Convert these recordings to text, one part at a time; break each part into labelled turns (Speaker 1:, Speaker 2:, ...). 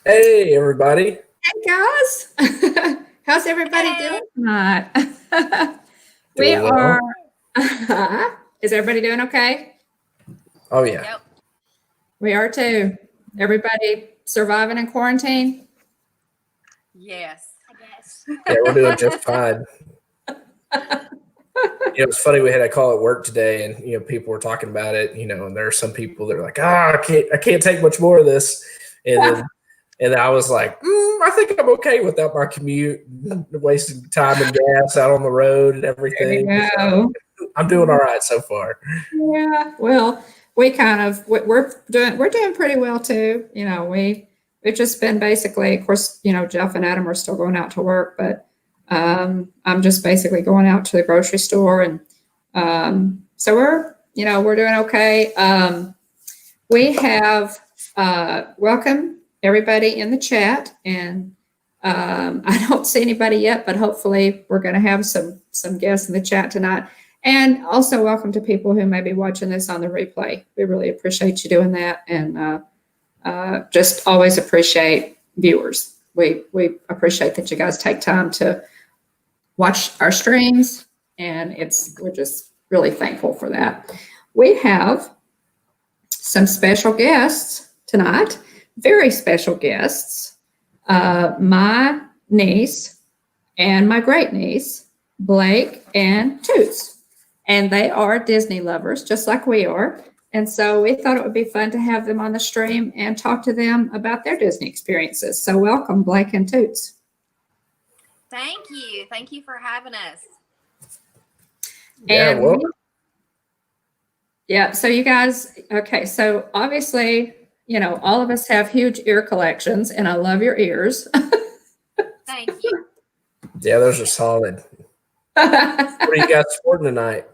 Speaker 1: Hey, everybody.
Speaker 2: Hey guys, how's everybody
Speaker 3: Hey,
Speaker 2: doing tonight? We
Speaker 1: Doing
Speaker 2: are.
Speaker 1: well?
Speaker 2: Is everybody doing okay?
Speaker 1: Oh, yeah.
Speaker 3: yep,
Speaker 2: We are too. Everybody surviving in quarantine?
Speaker 3: yes. I guess.
Speaker 1: Yeah, we're doing just fine. It's funny. We had a call at work today, and people were talking about it. And there are some people that are like, I can't take much more of this. And then I was like, I think I'm okay without my commute, wasting time and gas out on the road and
Speaker 2: There
Speaker 1: everything.
Speaker 2: you
Speaker 1: So
Speaker 2: go.
Speaker 1: I'm doing all right so far.
Speaker 2: Yeah. Well, we're doing pretty well too. We've just been basically, of course, Jeff and Adam are still going out to work, but I'm just basically going out to the grocery store, and so we're doing okay. We have welcome everybody in the chat, and I don't see anybody yet, but hopefully we're going to have some guests in the chat tonight. And also welcome to people who may be watching this on the replay. We really appreciate you doing that, and just always appreciate viewers. We appreciate that you guys take time to watch our streams, and we're just really thankful for that. We have some special guests tonight, very special guests. My niece and my great niece, Blake and Toots. And they are Disney lovers, just like we are. And so we thought it would be fun to have them on the stream and talk to them about their Disney experiences. So welcome, Blake and Toots.
Speaker 3: Thank you. Thank you for having us.
Speaker 1: Yeah,
Speaker 2: And
Speaker 1: well,
Speaker 2: yeah, so you guys, okay, so obviously, all of us have huge ear collections, and I love your ears.
Speaker 3: Thank you.
Speaker 1: yeah, those are solid. What do you got sporting tonight?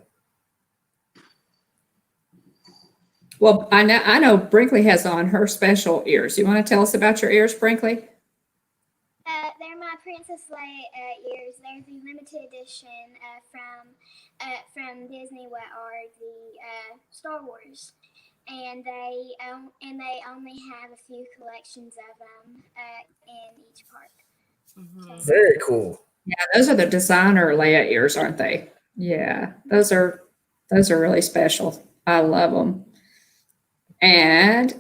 Speaker 2: Well, I know Brinkley has on her special ears. You want to tell us about your ears, Brinkley?
Speaker 4: They're my Princess Leia ears. They're the limited edition from Disney. What are the Star Wars? And they only have a few collections of them in each park.
Speaker 3: Mhm.
Speaker 1: Very cool.
Speaker 2: Yeah, those are the designer Leia ears, aren't they? Yeah, those are really special. I love them. And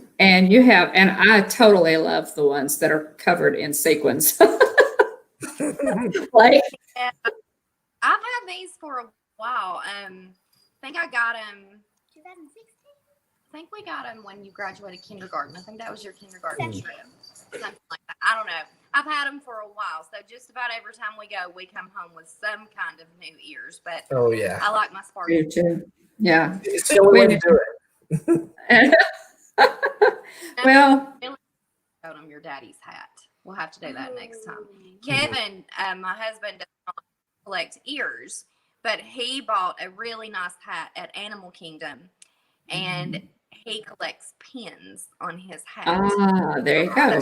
Speaker 2: you have, and I totally love the ones that are covered in sequins. Like,
Speaker 3: Yeah, I've had these for a while. I think I got them.
Speaker 4: 2016.
Speaker 3: I think we got them when you graduated kindergarten. I think that was your kindergarten trip, something like that. I don't know. I've had them for a while, so just about every time we go, we come home with some kind of new ears. But
Speaker 1: Oh, yeah.
Speaker 3: I like my sparkly.
Speaker 2: you too. Yeah.
Speaker 1: It's the only way to do it.
Speaker 2: Well,
Speaker 3: Showed him your daddy's hat. We'll have to do that next time. Kevin, my husband, does not collect ears, but he bought a really nice hat at Animal Kingdom, and he collects pins on his hat.
Speaker 2: there you go.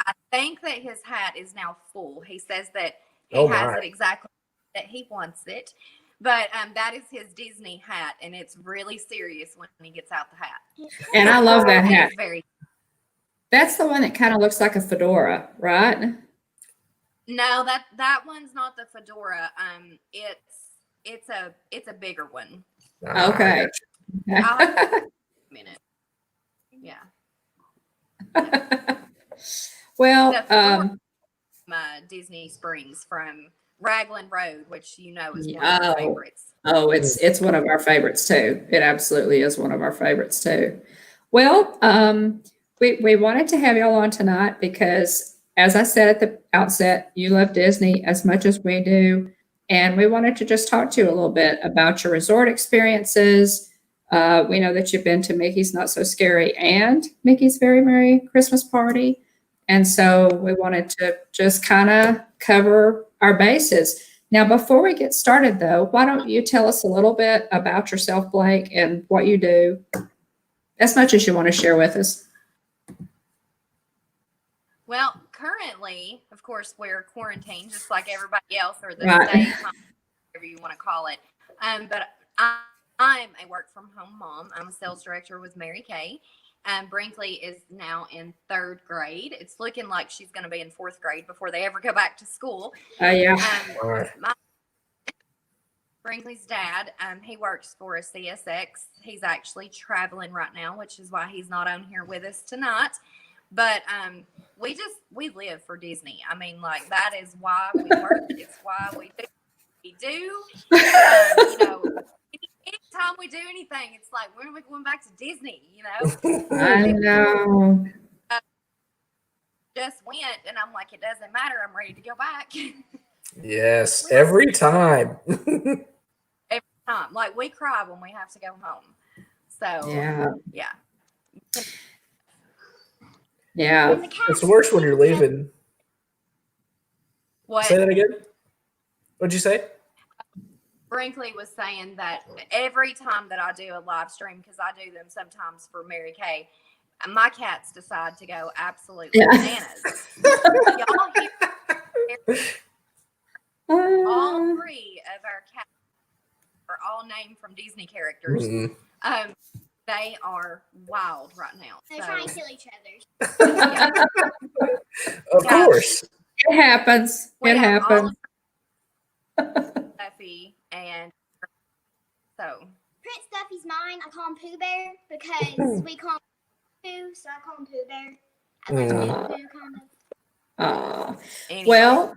Speaker 3: I think that his hat is now full. He says that he
Speaker 1: Oh,
Speaker 3: has
Speaker 1: my.
Speaker 3: it exactly that he wants it. But that is his Disney hat, and it's really serious when he gets out the hat.
Speaker 2: And I love that hat.
Speaker 3: It's very.
Speaker 2: That's the one that kind of looks like a fedora, right?
Speaker 3: No, that one's not the fedora. It's a bigger one.
Speaker 1: Ah,
Speaker 2: Okay.
Speaker 3: I'll have to a minute. Yeah.
Speaker 2: Well,
Speaker 3: The fedora from Disney Springs from Raglan Road, which is one of my favorites.
Speaker 2: oh, it's one of our favorites too. It absolutely is one of our favorites too. Well, we wanted to have y'all on tonight because, as I said at the outset, you love Disney as much as we do, and we wanted to just talk to you a little bit about your resort experiences. We know that you've been to Mickey's Not So Scary and Mickey's Very Merry Christmas Party, and so we wanted to just kind of cover our bases. Now, before we get started, though, why don't you tell us a little bit about yourself, Blake, and what you do, as much as you want to share with us.
Speaker 3: Well, currently, of course, we're quarantined just like everybody else, or the
Speaker 2: Right.
Speaker 3: stay home, whatever you want to call it. But I'm a work from home mom. I'm a sales director with Mary Kay, Brinkley is now in 3rd grade. It's looking like she's going to be in 4th grade before they ever go back to school.
Speaker 2: Yeah.
Speaker 3: Brinkley's dad, he works for a CSX. He's actually traveling right now, which is why he's not on here with us tonight. But we live for Disney. I mean, like, that is why we work. It's why we do what we do. You know, anytime we do anything, it's like, when are we going back to Disney? You know?
Speaker 2: I know.
Speaker 3: Just went, and I'm like, it doesn't matter. I'm ready to go back.
Speaker 1: Yes, every time.
Speaker 3: Every time. Like, we cry when we have to go home. So, yeah.
Speaker 2: Yeah.
Speaker 1: It's worse when you're leaving.
Speaker 3: What?
Speaker 1: Say that again. What'd you say?
Speaker 3: Brinkley was saying that every time that I do a live stream, because I do them sometimes for Mary Kay, my cats decide to go absolutely bananas. Y'all hear all 3 of our cats are all named from Disney characters.
Speaker 1: Mm-hmm.
Speaker 3: They are wild right now.
Speaker 4: They're trying to kill each other.
Speaker 1: Of course.
Speaker 2: It happens. It happens.
Speaker 3: Stuffy and so.
Speaker 4: Prince Stuffy's mine. I call him Pooh Bear because we call him Pooh, so I call him Pooh Bear. I like Pooh kind of.
Speaker 3: Anyway.
Speaker 2: Well,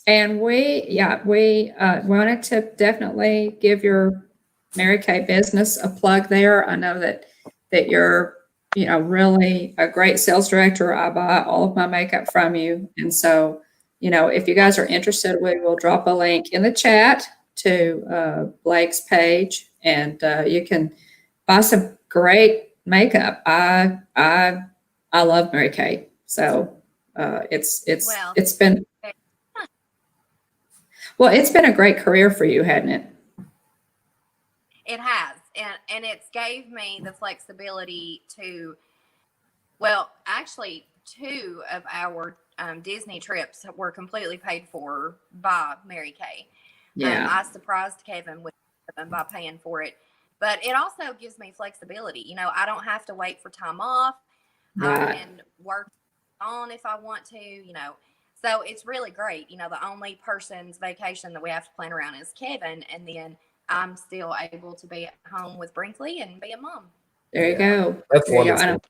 Speaker 2: and we wanted to definitely give your Mary Kay business a plug there. I know that you're, you know, really a great sales director. I buy all of my makeup from you. And so, you know, if you guys are interested, we will drop a link in the chat to Blake's page, and you can buy some great makeup. I love Mary Kay. So it's been a great career for you, hasn't it?
Speaker 3: It has, and it's gave me the flexibility to, well, actually 2 of our Disney trips were completely paid for by Mary Kay.
Speaker 2: Yeah.
Speaker 3: I surprised Kevin with them by paying for it, but it also gives me flexibility. You know, I don't have to wait for time off.
Speaker 2: Right.
Speaker 3: I can work on if I want to, you know. So it's really great. You know, the only person's vacation that we have to plan around is Kevin, and then I'm still able to be at home with Brinkley and be a mom.
Speaker 2: There you go.
Speaker 1: That's
Speaker 2: there
Speaker 1: wonderful.
Speaker 2: You go.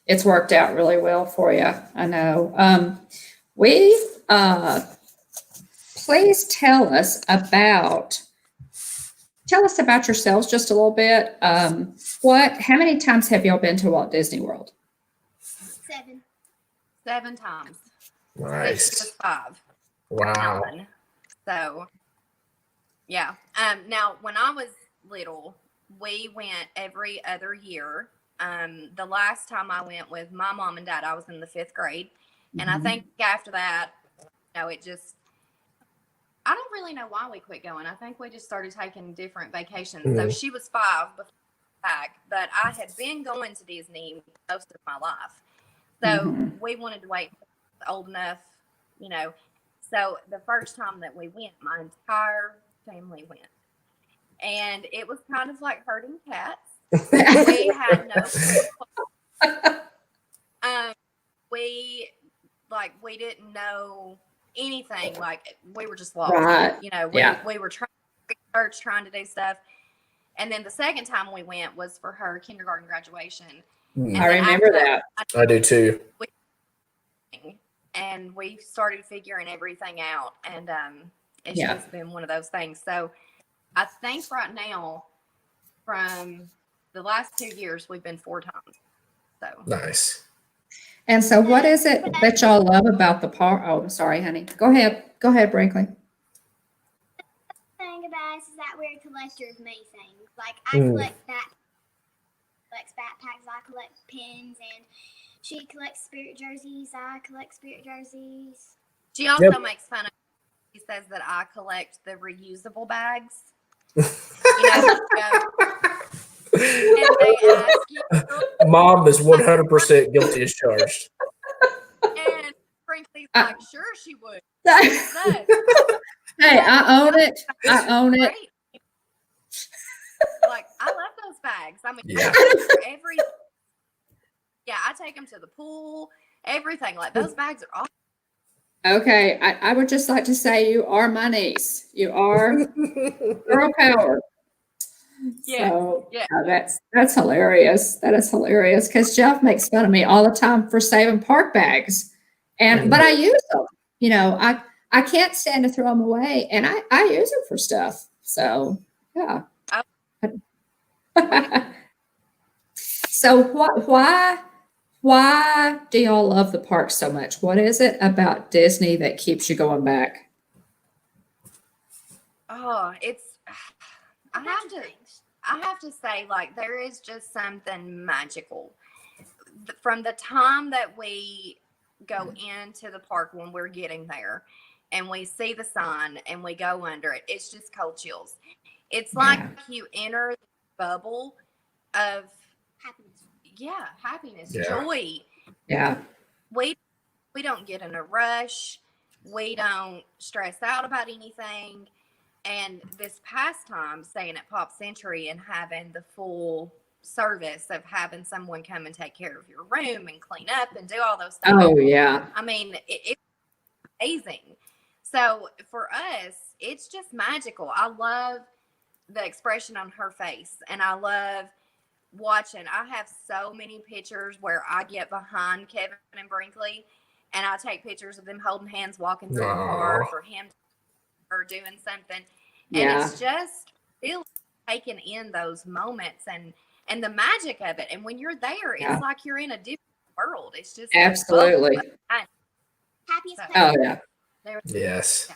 Speaker 2: It's worked out really well for you. I know. Please tell us about yourselves just a little bit. How many times have y'all been to Walt Disney World?
Speaker 4: 7.
Speaker 3: 7 times.
Speaker 1: Nice.
Speaker 3: 6 to 5.
Speaker 1: Wow.
Speaker 3: So, yeah. Now, when I was little, we went every other year. The last time I went with my mom and dad, I was in the 5th grade. And I think after that, you know, I don't really know why we quit going. I think we just started taking different vacations. So she was 5 before back, but I had been going to Disney most of my life. So we wanted to wait until I was old enough, you know. So the first time that we went, my entire family went. And it was kind of like herding cats. We had no we didn't know anything. Like, we were just lost.
Speaker 2: Right.
Speaker 3: You know, we were trying to research, trying to do stuff. And then the second time we went was for her kindergarten graduation.
Speaker 2: I remember that.
Speaker 1: I do too.
Speaker 3: And we started figuring everything out. And it's just been one of those things. So I think right now, from the last 2 years, we've been 4 times. So
Speaker 1: nice.
Speaker 2: And so what is it that y'all love about the park? Oh, sorry, honey. Go ahead, Brinkley.
Speaker 4: The thing about us is that we're a collector of many things. Like, I collect backpacks, I collect pins, and she collects spirit jerseys, I collect spirit jerseys.
Speaker 3: She also makes fun of, she says that I collect the reusable bags. And they ask you,
Speaker 1: Mom is 100% guilty as charged.
Speaker 3: And Brinkley's like, sure she would.
Speaker 2: Hey, I own it.
Speaker 3: Like, I love those bags. I mean,
Speaker 1: Yeah.
Speaker 3: every yeah, I take them to the pool, everything. Like those bags are awesome.
Speaker 2: Okay, I would just like to say you are my niece. You are girl power.
Speaker 3: Yeah,
Speaker 2: So
Speaker 3: yeah.
Speaker 2: that's hilarious. That is hilarious because Jeff makes fun of me all the time for saving park bags, but I use them. You know, I can't stand to throw them away, and I use them for stuff. So yeah. So why do y'all love the park so much? What is it about Disney that keeps you going back?
Speaker 3: Oh, it's I have to say, like, there is just something magical from the time that we go into the park when we're getting there and we see the sign and we go under it. It's just cold chills. It's like you enter the bubble of happiness, joy.
Speaker 2: Yeah.
Speaker 3: We don't get in a rush. We don't stress out about anything. And this past time, staying at Pop Century and having the full service of having someone come and take care of your room and clean up and do all those things.
Speaker 2: Oh, yeah.
Speaker 3: I mean, it's amazing. So for us, it's just magical. I love the expression on her face, and I love watching. I have so many pictures where I get behind Kevin and Brinkley, and I take pictures of them holding hands, walking through the park, or him or doing something. And it's just really taking in those moments and the magic of it. And when you're there, it's like you're in a different world. It's just
Speaker 2: absolutely.
Speaker 4: Happiest place.
Speaker 2: Oh yeah.
Speaker 1: Yes.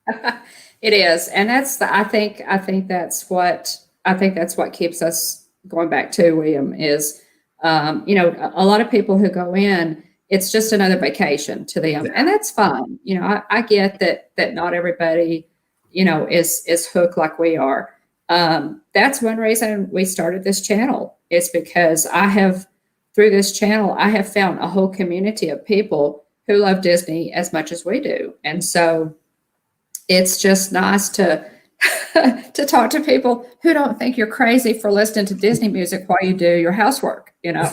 Speaker 2: Yeah. It is. And I think that's what keeps us going back to, William, is you know, a lot of people who go in, it's just another vacation to them. And that's fine. You know, I get that not everybody, you know, is hooked like we are. That's one reason we started this channel. It's because through this channel, I have found a whole community of people who love Disney as much as we do. And so it's just nice to to talk to people who don't think you're crazy for listening to Disney music while you do your housework, you know.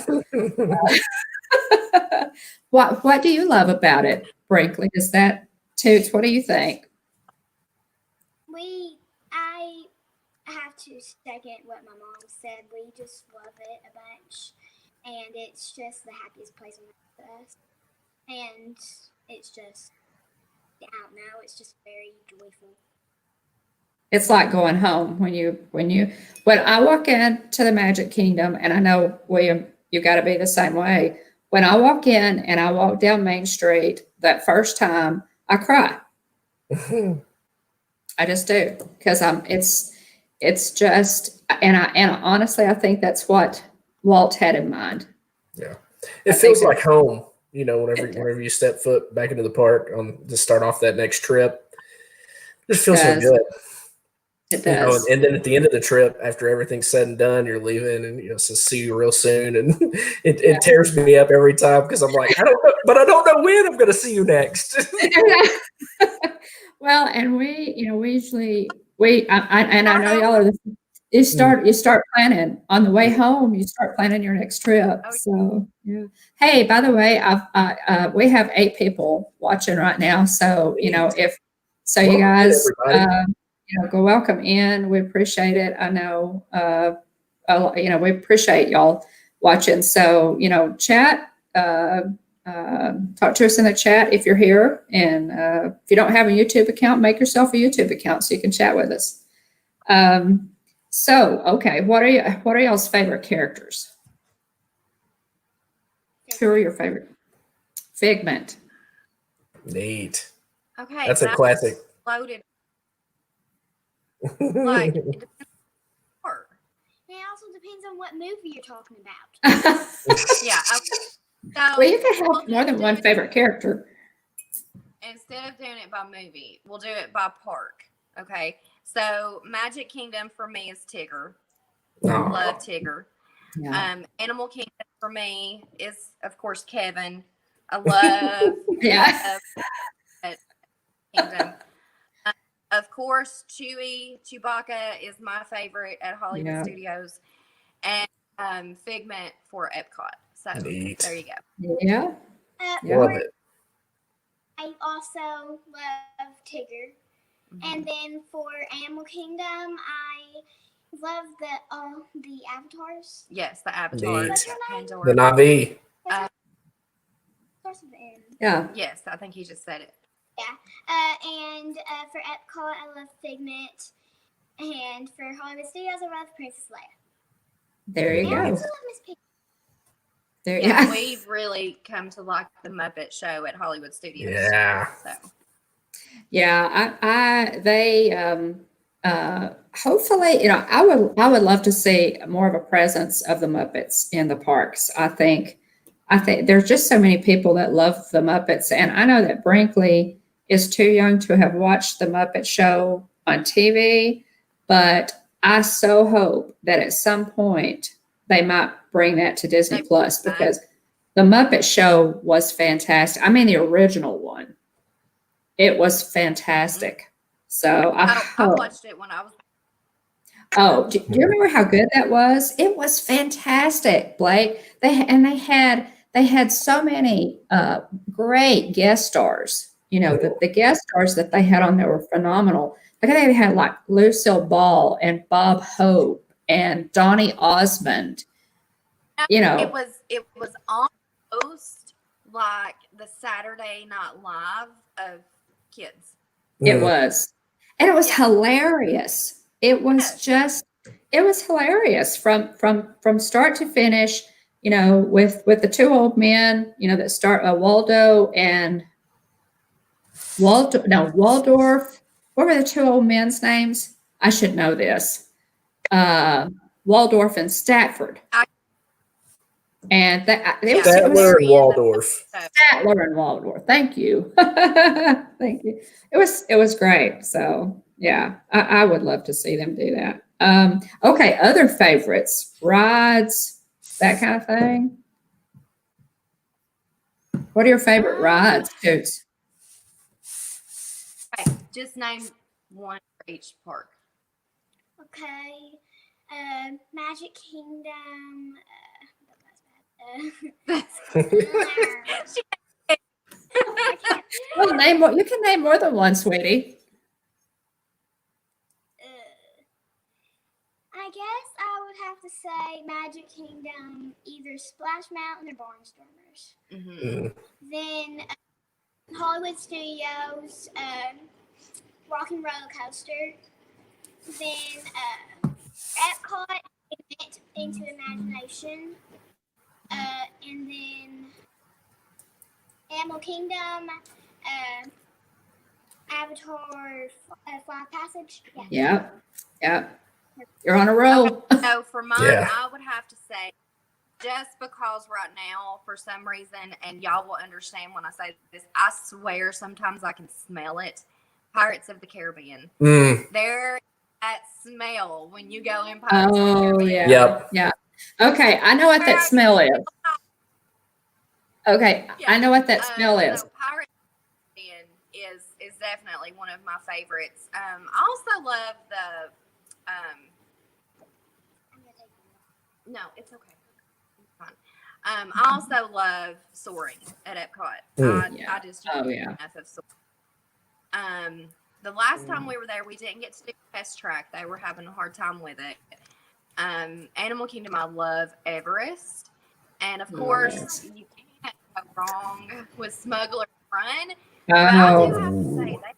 Speaker 2: What do you love about it, Brinkley? Is that Toots? What do you think?
Speaker 4: I have to second what my mom said. We just love it a bunch, and it's just the happiest place on earth. And it's just, I don't know, it's just very joyful.
Speaker 2: It's like going home when I walk into the Magic Kingdom, and I know, William, you got to be the same way. When I walk in and I walk down Main Street that first time, I cry. I just do, because it's just, and honestly, I think that's what Walt had in mind.
Speaker 1: Yeah, it feels like home. You know, whenever you step foot back into the park to start off that next trip, it just feels so good.
Speaker 2: It does.
Speaker 1: And then at the end of the trip, after everything's said and done, you're leaving, and says see you real soon, and it tears me up every time because I'm like, I don't know when I'm going to see you next.
Speaker 2: Well, and we usually I know y'all are. You start planning on the way home. You start planning your next trip. So yeah. Hey, by the way, we have 8 people watching right now. So you guys. Go welcome in. We appreciate it. I know, we appreciate y'all watching. So, chat, talk to us in the chat if you're here. And if you don't have a YouTube account, make yourself a YouTube account so you can chat with us. Okay, what are y'all's favorite characters? Who are your favorite? Figment.
Speaker 1: Neat.
Speaker 3: Okay,
Speaker 1: that's a classic.
Speaker 3: Loaded. Like, it
Speaker 4: also depends on what movie you're talking about.
Speaker 3: Yeah. Okay. So,
Speaker 2: well, you can have more than one favorite character.
Speaker 3: Instead of doing it by movie, we'll do it by park. Okay. So Magic Kingdom for me is Tigger. I love Tigger. Yeah. Animal Kingdom for me is, of course, Kevin. I love Kingdom. Of course, Chewbacca is my favorite at Hollywood Studios. and Figment for Epcot. So
Speaker 1: Neat.
Speaker 3: there you go.
Speaker 2: Yeah. Yeah.
Speaker 1: Love it.
Speaker 4: I also love Tigger. And then for Animal Kingdom, I love the avatars.
Speaker 3: Yes, the avatars.
Speaker 1: Neat.
Speaker 3: Pandora.
Speaker 1: The Navi.
Speaker 4: Starts with an N.
Speaker 2: Yeah.
Speaker 3: Yes, I think he just said it.
Speaker 4: Yeah. And for Epcot, I love Figment. And for Hollywood Studios, I love Princess Leia.
Speaker 2: There you
Speaker 4: And I
Speaker 2: go.
Speaker 4: also love Miss Piggy.
Speaker 2: There.
Speaker 3: Yeah,
Speaker 2: Yeah.
Speaker 3: we've really come to like the Muppet Show at Hollywood Studios.
Speaker 1: Yeah.
Speaker 3: So
Speaker 2: Yeah. They hopefully, I would love to see more of a presence of the Muppets in the parks. I think there's just so many people that love the Muppets, and I know that Brinkley is too young to have watched the Muppet Show on TV, but I so hope that at some point they might bring that to Disney Plus, because the Muppet Show was fantastic. I mean, the original one, it was fantastic. So
Speaker 3: I watched it when I was.
Speaker 2: Oh, do you remember how good that was? It was fantastic, Blake. They had so many great guest stars. The guest stars that they had on there were phenomenal. Like they had like Lucille Ball and Bob Hope and Donny Osmond.
Speaker 3: It was almost like the Saturday Night Live of kids.
Speaker 2: It was, and it was hilarious. It was it was hilarious from start to finish, with the two old men, that start Waldorf. What were the two old men's names? I should know this. Waldorf and Statford. And
Speaker 1: Statler and Waldorf.
Speaker 2: Statler and Waldorf. Thank you. Thank you. It was great. So yeah, I would love to see them do that. Okay, other favorites, rides, that kind of thing. What are your favorite rides, Toots?
Speaker 3: Okay, just name one for each park.
Speaker 4: Okay. Magic Kingdom.
Speaker 2: Well, name more. You can name more than one, sweetie.
Speaker 4: I guess I would have to say Magic Kingdom, either Splash Mountain or Barnstormers.
Speaker 3: Mm-hmm.
Speaker 4: Then Hollywood Studios, Rock and Roller Coaster. Then Epcot, Event into Imagination. And then Animal Kingdom, Avatar, Flight Passage.
Speaker 2: Yeah. You're on a roll.
Speaker 3: So for mine, I would have to say, just because right now, for some reason, and y'all will understand when I say this, I swear sometimes I can smell it. Pirates of the Caribbean. There, that smell when you go in Pirates of the Caribbean.
Speaker 2: Yeah.
Speaker 1: Yep.
Speaker 2: Yeah. Okay, I know what that smell is. Okay, I know what that smell is.
Speaker 3: So Pirates of the Caribbean is definitely one of my favorites. I also love the no, it's okay. It's fine. I also love soaring at Epcot. I just enough of soaring. The last time we were there, we didn't get to do Test Track. They were having a hard time with it. Animal Kingdom, I love Everest. And of course, you can't go wrong with Smuggler's Run. But I do have to say, they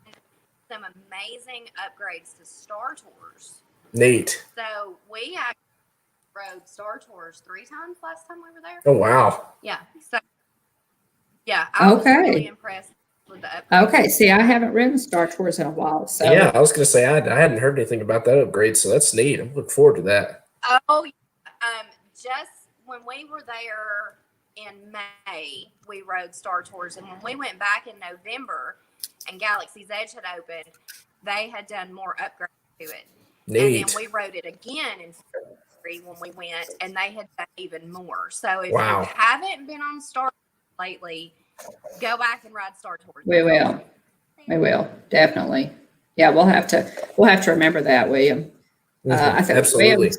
Speaker 3: did some amazing upgrades to Star Tours.
Speaker 1: Neat.
Speaker 3: So we actually rode Star Tours 3 times last time we were there.
Speaker 1: Oh, wow.
Speaker 3: Yeah. So, yeah, I was really impressed with the upgrade.
Speaker 2: Okay, see, I haven't ridden Star Tours in a while. So
Speaker 1: yeah, I was going to say I hadn't heard anything about that upgrade, so that's neat. I'm looking forward to that.
Speaker 3: Oh, just when we were there in May, we rode Star Tours, and when we went back in November and Galaxy's Edge had opened, they had done more upgrades to it.
Speaker 1: Neat.
Speaker 3: And then we rode it again in February when we went, and they had done even more. So if you haven't been on Star Tours lately, go back and ride Star Tours.
Speaker 2: We will definitely. Yeah, we'll have to remember that, William.
Speaker 1: I think absolutely.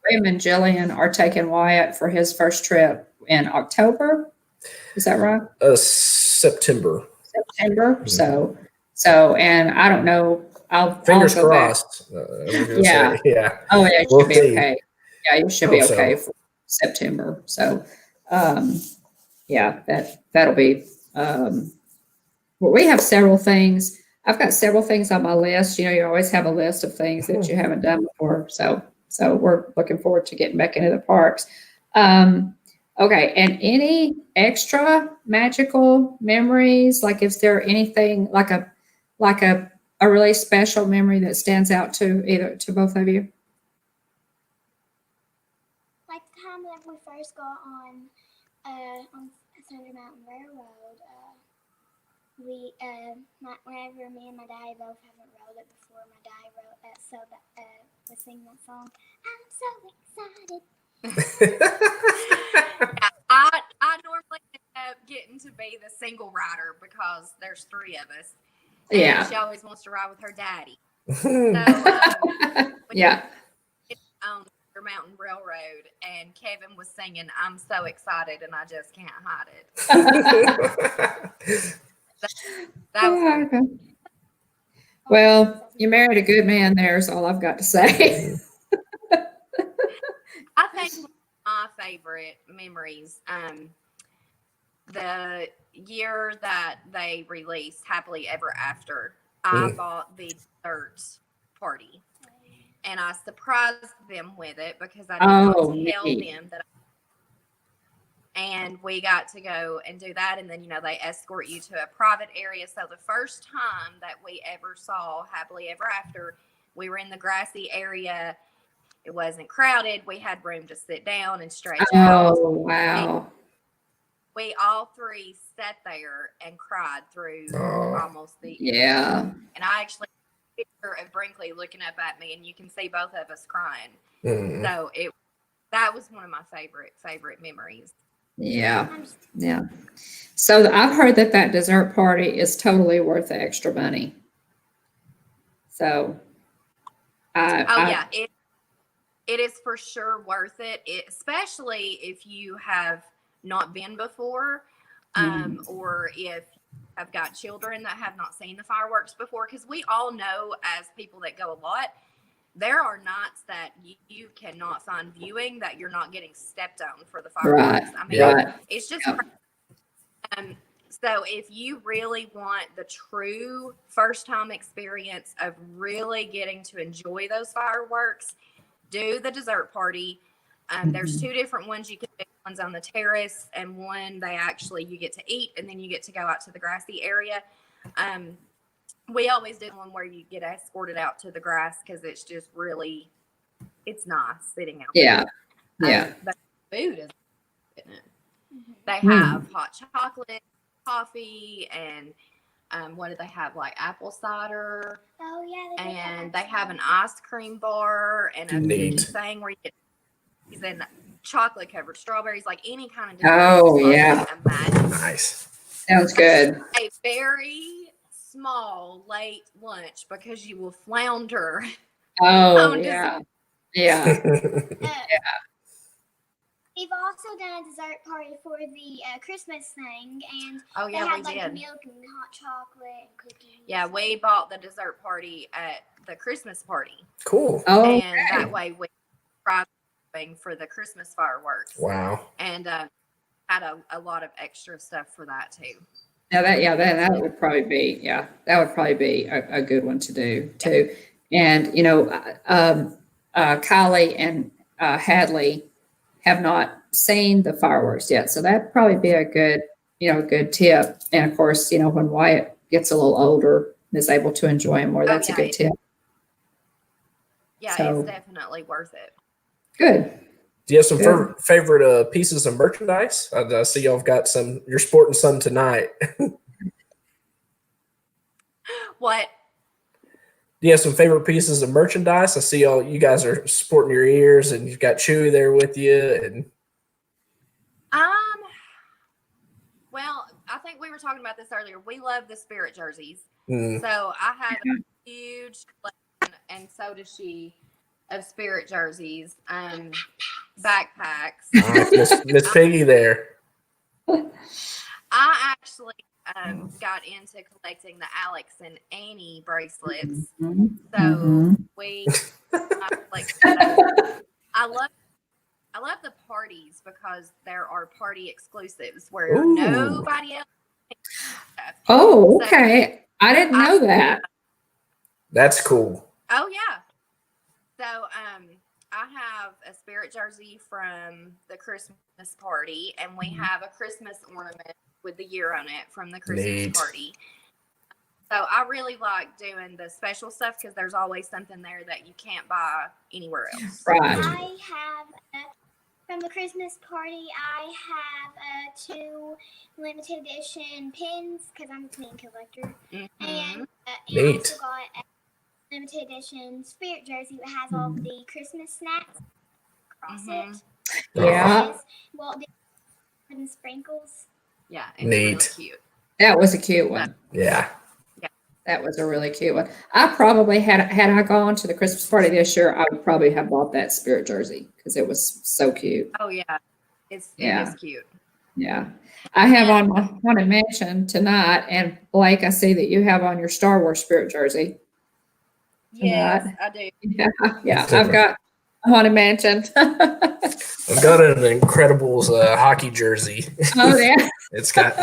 Speaker 2: Graham and Jillian are taking Wyatt for his first trip in October. Is that right?
Speaker 1: September.
Speaker 2: September.
Speaker 1: Mhm.
Speaker 2: So, and I don't know.
Speaker 1: Fingers
Speaker 2: I'll go back.
Speaker 1: crossed. I was gonna
Speaker 2: Yeah.
Speaker 1: say, yeah.
Speaker 2: Oh, yeah, it
Speaker 1: We'll
Speaker 2: should be
Speaker 1: see.
Speaker 2: okay. Yeah, you should
Speaker 1: Hope
Speaker 2: be okay
Speaker 1: so.
Speaker 2: for September. So, yeah, that'll be. Well, we have several things. I've got several things on my list. You know, you always have a list of things that you haven't done before. So we're looking forward to getting back into the parks. Okay, and any extra magical memories? Like, is there anything like a really special memory that stands out to both of you?
Speaker 4: Like the time that we first got on Thunder Mountain Railroad, whenever me and my daddy both haven't rode it before, my daddy was singing that song. I'm so excited.
Speaker 3: I normally end up getting to be the single rider because there's 3 of us. And
Speaker 2: Yeah.
Speaker 3: she always wants to ride with her daddy.
Speaker 2: Yeah.
Speaker 3: On the Mountain Railroad, and Kevin was singing "I'm so excited" and I just can't hide it. That was
Speaker 2: Okay. Well, you married a good man there is all I've got to say.
Speaker 3: I think one of my favorite memories, the year that they released Happily Ever After, I bought the dessert party. And I surprised them with it because I did not tell them that. And we got to go and do that. And then, they escort you to a private area. So the first time that we ever saw Happily Ever After, we were in the grassy area. It wasn't crowded. We had room to sit down and stretch out.
Speaker 2: Oh, wow.
Speaker 3: And we all 3 sat there and cried through almost the
Speaker 2: end.
Speaker 3: And I actually picture of Brinkley looking up at me, and you can see both of us crying. So that was one of my favorite memories.
Speaker 2: Yeah. So I've heard that dessert party is totally worth the extra money. So
Speaker 3: it is for sure worth it, especially if you have not been before, or if I've got children that have not seen the fireworks before, because we all know as people that go a lot, there are nights that you cannot find viewing that you're not getting stepped on for the fireworks.
Speaker 2: Right.
Speaker 3: I mean, it's just so if you really want the true first time experience of really getting to enjoy those fireworks, do the dessert party. There's 2 different ones you can do. One's on the terrace, and one you get to eat, and then you get to go out to the grassy area. We always do one where you get escorted out to the grass because it's just really, it's nice sitting out there. Yeah. But food is, isn't it? They have hot chocolate, coffee, and what do they have? Like apple cider.
Speaker 4: Oh yeah.
Speaker 3: And they have an ice cream bar and a cookie thing where you get and chocolate covered strawberries, like any kind of dessert.
Speaker 2: Oh yeah.
Speaker 1: Nice.
Speaker 2: Sounds good.
Speaker 3: A very small late lunch because you will flounder.
Speaker 2: Oh yeah. Yeah.
Speaker 4: We've also done a dessert party for the Christmas thing, and
Speaker 3: they
Speaker 4: had
Speaker 3: we did.
Speaker 4: Milk and hot chocolate and cookies.
Speaker 3: Yeah, we bought the dessert party at the Christmas party.
Speaker 1: Cool.
Speaker 2: Oh,
Speaker 3: and that way we tried for the Christmas fireworks.
Speaker 1: Wow.
Speaker 3: And had a lot of extra stuff for that too.
Speaker 2: Now that would probably be a good one to do too. And Kylie and Hadley have not seen the fireworks yet, so that'd probably be a good tip. And of course, when Wyatt gets a little older and is able to enjoy them more, that's a good tip.
Speaker 3: Yeah, it's definitely worth it.
Speaker 2: Good.
Speaker 1: Do you have some favorite pieces of merchandise? I see y'all have got some. You're sporting some tonight.
Speaker 3: What?
Speaker 1: Do you have some favorite pieces of merchandise? I see you guys are sporting your ears, and you've got Chewy there with you. And
Speaker 3: well, I think we were talking about this earlier. We love the Spirit jerseys, so I have a huge collection, and so does she, of spirit jerseys, backpacks.
Speaker 1: Miss Piggy there.
Speaker 3: I actually got into collecting the Alex and Annie bracelets. So we like I love the parties because there are party exclusives where
Speaker 1: Ooh.
Speaker 3: nobody else.
Speaker 2: Oh, okay. I didn't know that.
Speaker 1: That's cool.
Speaker 3: Oh yeah. So I have a spirit jersey from the Christmas party, and we have a Christmas ornament with the year on it from the Christmas
Speaker 1: Neat.
Speaker 3: party. So I really like doing the special stuff because there's always something there that you can't buy anywhere else.
Speaker 2: Right.
Speaker 4: I have from the Christmas party. I have 2 limited edition pins because I'm a pin collector, and I
Speaker 1: Neat.
Speaker 4: also got a limited edition spirit jersey that has all the Christmas snacks across it.
Speaker 2: Yeah.
Speaker 4: It says Walt Disney sprinkles.
Speaker 3: Yeah, it's
Speaker 1: Neat.
Speaker 3: really cute.
Speaker 2: That was a cute one.
Speaker 1: Yeah.
Speaker 2: That was a really cute one. I probably had I gone to the Christmas party this year, I would probably have bought that spirit jersey because it was so cute.
Speaker 3: Oh yeah, it is cute.
Speaker 2: Yeah. I have on my Haunted Mansion tonight, and Blake, I see that you have on your Star Wars spirit jersey.
Speaker 3: Yes,
Speaker 2: Tonight.
Speaker 3: I do.
Speaker 2: Yeah. I've got a Haunted Mansion.
Speaker 1: I've got an Incredibles hocky jersey.
Speaker 2: Oh, yeah.
Speaker 1: It's got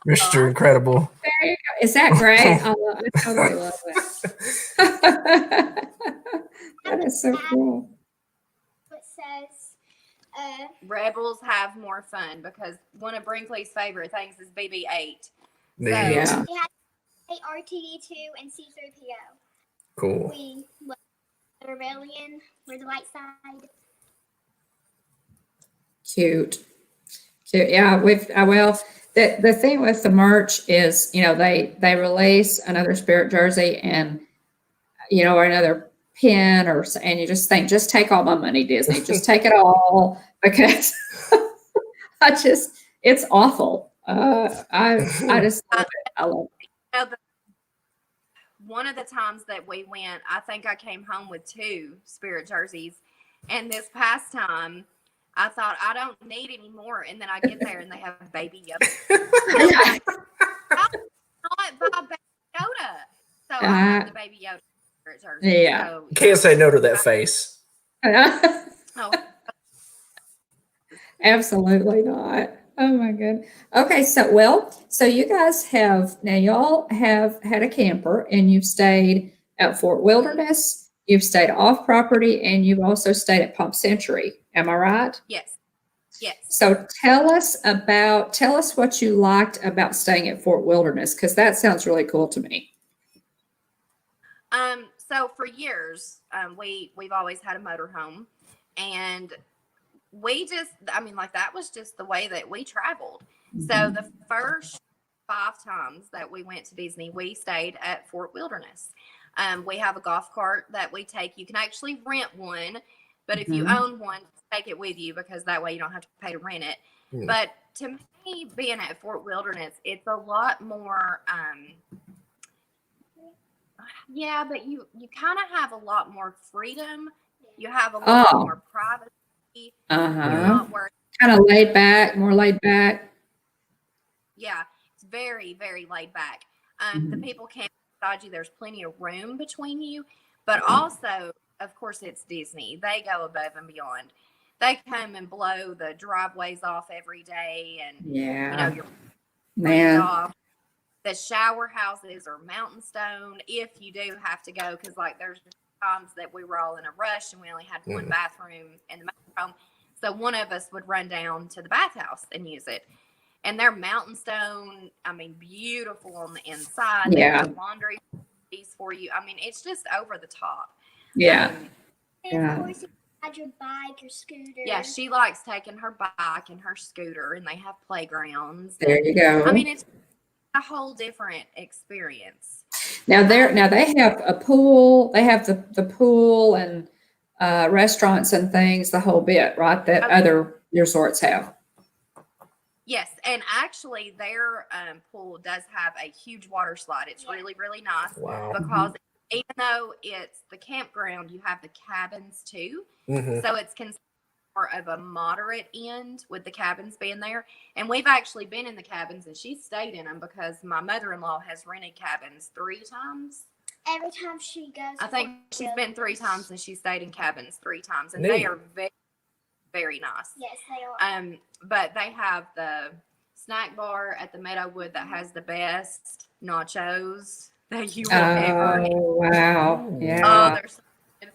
Speaker 1: Mr. Incredible.
Speaker 2: There you go. Is that great? I totally love it. That is so cool.
Speaker 4: It says
Speaker 3: Rebels have more fun because one of Brinkley's favorite things is BB-8.
Speaker 1: Neat.
Speaker 2: Yeah.
Speaker 4: we had R2D2 and C3PO.
Speaker 1: Cool.
Speaker 4: We love the rebellion. We're the light side.
Speaker 2: Cute. Yeah, well, the thing with the merch is, they release another spirit jersey and, or another pin and you just think, just take all my money, Disney, just take it all, because it's awful. I just love it. I love it.
Speaker 3: One of the times that we went, I think I came home with 2 spirit jerseys, and this past time, I thought I don't need any more, and then I get there and they have Baby Yoda. I not buy Baby Yoda, so I have the Baby Yoda spirit jersey.
Speaker 2: Yeah.
Speaker 3: So,
Speaker 1: Can't say no to that face.
Speaker 3: oh,
Speaker 2: Absolutely not. Oh my goodness. Okay, so you guys y'all have had a camper and you've stayed at Fort Wilderness, you've stayed off property, and you've also stayed at Pump Century. Am I right?
Speaker 3: yes.
Speaker 2: So tell us what you liked about staying at Fort Wilderness, because that sounds really cool to me.
Speaker 3: So for years, we've always had a motorhome, and that was just the way that we traveled. So the first 5 times that we went to Disney, we stayed at Fort Wilderness. We have a golf cart that we take. You can actually rent one, but if you own one, take it with you because that way you don't have to pay to rent it. But to me, being at Fort Wilderness, it's a lot more, but you kind of have a lot more freedom. You have a lot more privacy. You're not worried.
Speaker 2: Kind of laid back, more laid back.
Speaker 3: Yeah, it's very, very laid back. The people can't beside you. There's plenty of room between you, but also, of course, it's Disney. They go above and beyond. They come and blow the driveways off every day, and your off. The shower houses are mountain stone if you do have to go, because there's times that we were all in a rush and we only had one bathroom in the home, so one of us would run down to the bathhouse and use it. And they're mountain stone. Beautiful on the inside.
Speaker 2: Yeah.
Speaker 3: There's a laundry piece for you. It's just over the top.
Speaker 2: Yeah.
Speaker 4: And of course, you had your bike or scooter.
Speaker 3: Yeah, she likes taking her bike and her scooter, and they have playgrounds.
Speaker 2: There you go.
Speaker 3: It's a whole different experience.
Speaker 2: Now they have a pool. They have the pool and restaurants and things, the whole bit, right? That other resorts have.
Speaker 3: Yes, and actually their pool does have a huge water slide. It's really, really nice.
Speaker 1: Wow.
Speaker 3: Because it's even though it's the campground, you have the cabins too.
Speaker 1: Mm-hmm.
Speaker 3: So it's considered more of a moderate end with the cabins being there. And we've actually been in the cabins and she's stayed in them because my mother-in-law has rented cabins 3 times.
Speaker 4: Every time she goes,
Speaker 3: I think she's been 3 times and she stayed in cabins 3 times. And
Speaker 1: Neat.
Speaker 3: they are very, very nice.
Speaker 4: Yes, they are.
Speaker 3: But they have the snack bar at the Meadowwood that has the best nachos that you will ever eat.
Speaker 2: Oh, wow.
Speaker 3: Oh,
Speaker 2: Yeah.
Speaker 3: they're so good.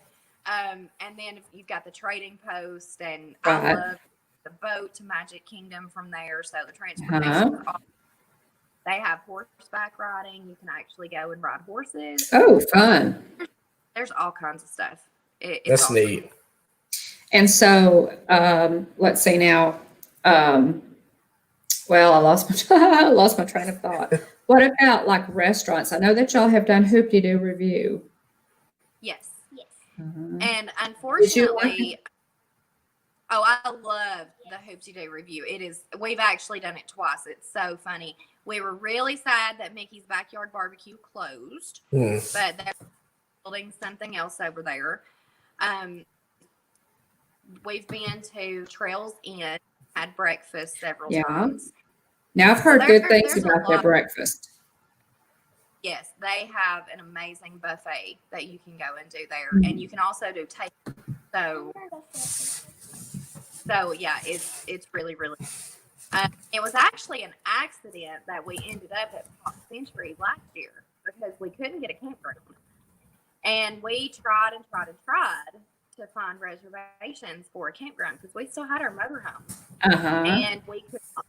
Speaker 3: And then if you've got the trading post, and
Speaker 2: Right.
Speaker 3: I love the boat to Magic Kingdom from there. So the transportation. They have horseback riding. You can actually go and ride horses.
Speaker 2: Oh, fun.
Speaker 3: There's all kinds of stuff. It's
Speaker 1: That's
Speaker 3: awesome.
Speaker 1: neat.
Speaker 2: And so, let's see now. Well, I lost my train of thought. What about like restaurants? I know that y'all have done Hoop-de-Doo Review.
Speaker 3: Yes.
Speaker 4: Yes.
Speaker 2: Mhm.
Speaker 3: And
Speaker 2: Did you like
Speaker 3: unfortunately, I love the Hoop-de-Doo Review. We've actually done it twice. It's so funny. We were really sad that Mickey's Backyard Barbecue closed, but they're building something else over there. We've been to Trails Inn, had breakfast several times.
Speaker 2: Now I've heard good things
Speaker 3: there's a
Speaker 2: about their
Speaker 3: lot-
Speaker 2: breakfast.
Speaker 3: Yes, they have an amazing buffet that you can go and do there,
Speaker 2: Mhm.
Speaker 3: and you can also do take. So yeah, it's really, really. It was actually an accident that we ended up at Pop Century last year because we couldn't get a campground, and we tried to find reservations for a campground because we still had our motorhome and we could not.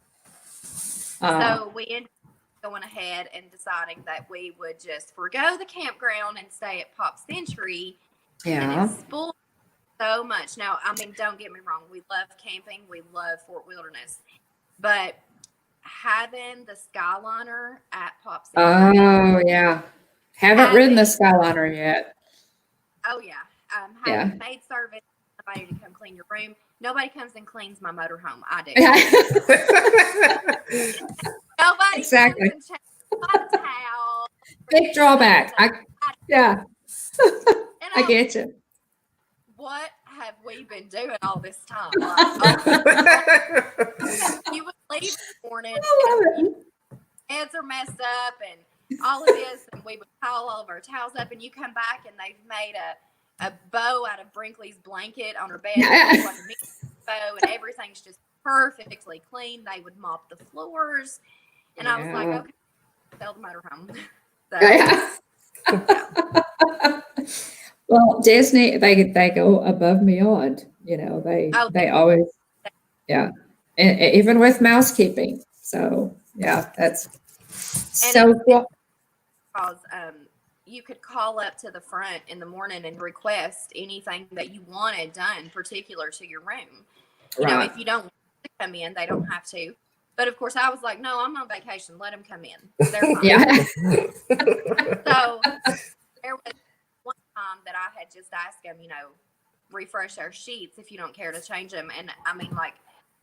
Speaker 3: So we ended up going ahead and deciding that we would just forgo the campground and stay at Pop Century. And it spoiled so much. Now, I mean, don't get me wrong. We love camping. We love Fort Wilderness. But having the Skyliner at Pop Century.
Speaker 2: Oh, yeah. Haven't ridden the Skyliner yet.
Speaker 3: Oh, yeah. Having maid service, somebody to come clean your room. Nobody comes and cleans my motorhome. I do. Nobody
Speaker 2: Exactly.
Speaker 3: comes and changes my towel.
Speaker 2: Big drawback. I
Speaker 3: And
Speaker 2: I get you.
Speaker 3: What have we been doing all this time? You would leave in the morning, and heads are messed up, and all of this, and we would pile all of our towels up, and you come back, and they've made a bow out of Brinkley's blanket on her bed, like a mixed bow, and everything's just perfectly clean. They would mop the floors, and I was like, okay, sell the motorhome.
Speaker 2: Well, Disney, they go above and beyond. You know, they always, and even with mousekeeping. So that's so cool.
Speaker 3: Because you could call up to the front in the morning and request anything that you wanted done, particular to your room. You know, if you don't want to come in, they don't have to. But of course, I was like, no, I'm on vacation. Let them come in. They're fine. So there was one time that I had just asked them, refresh our sheets if you don't care to change them. And I mean, like,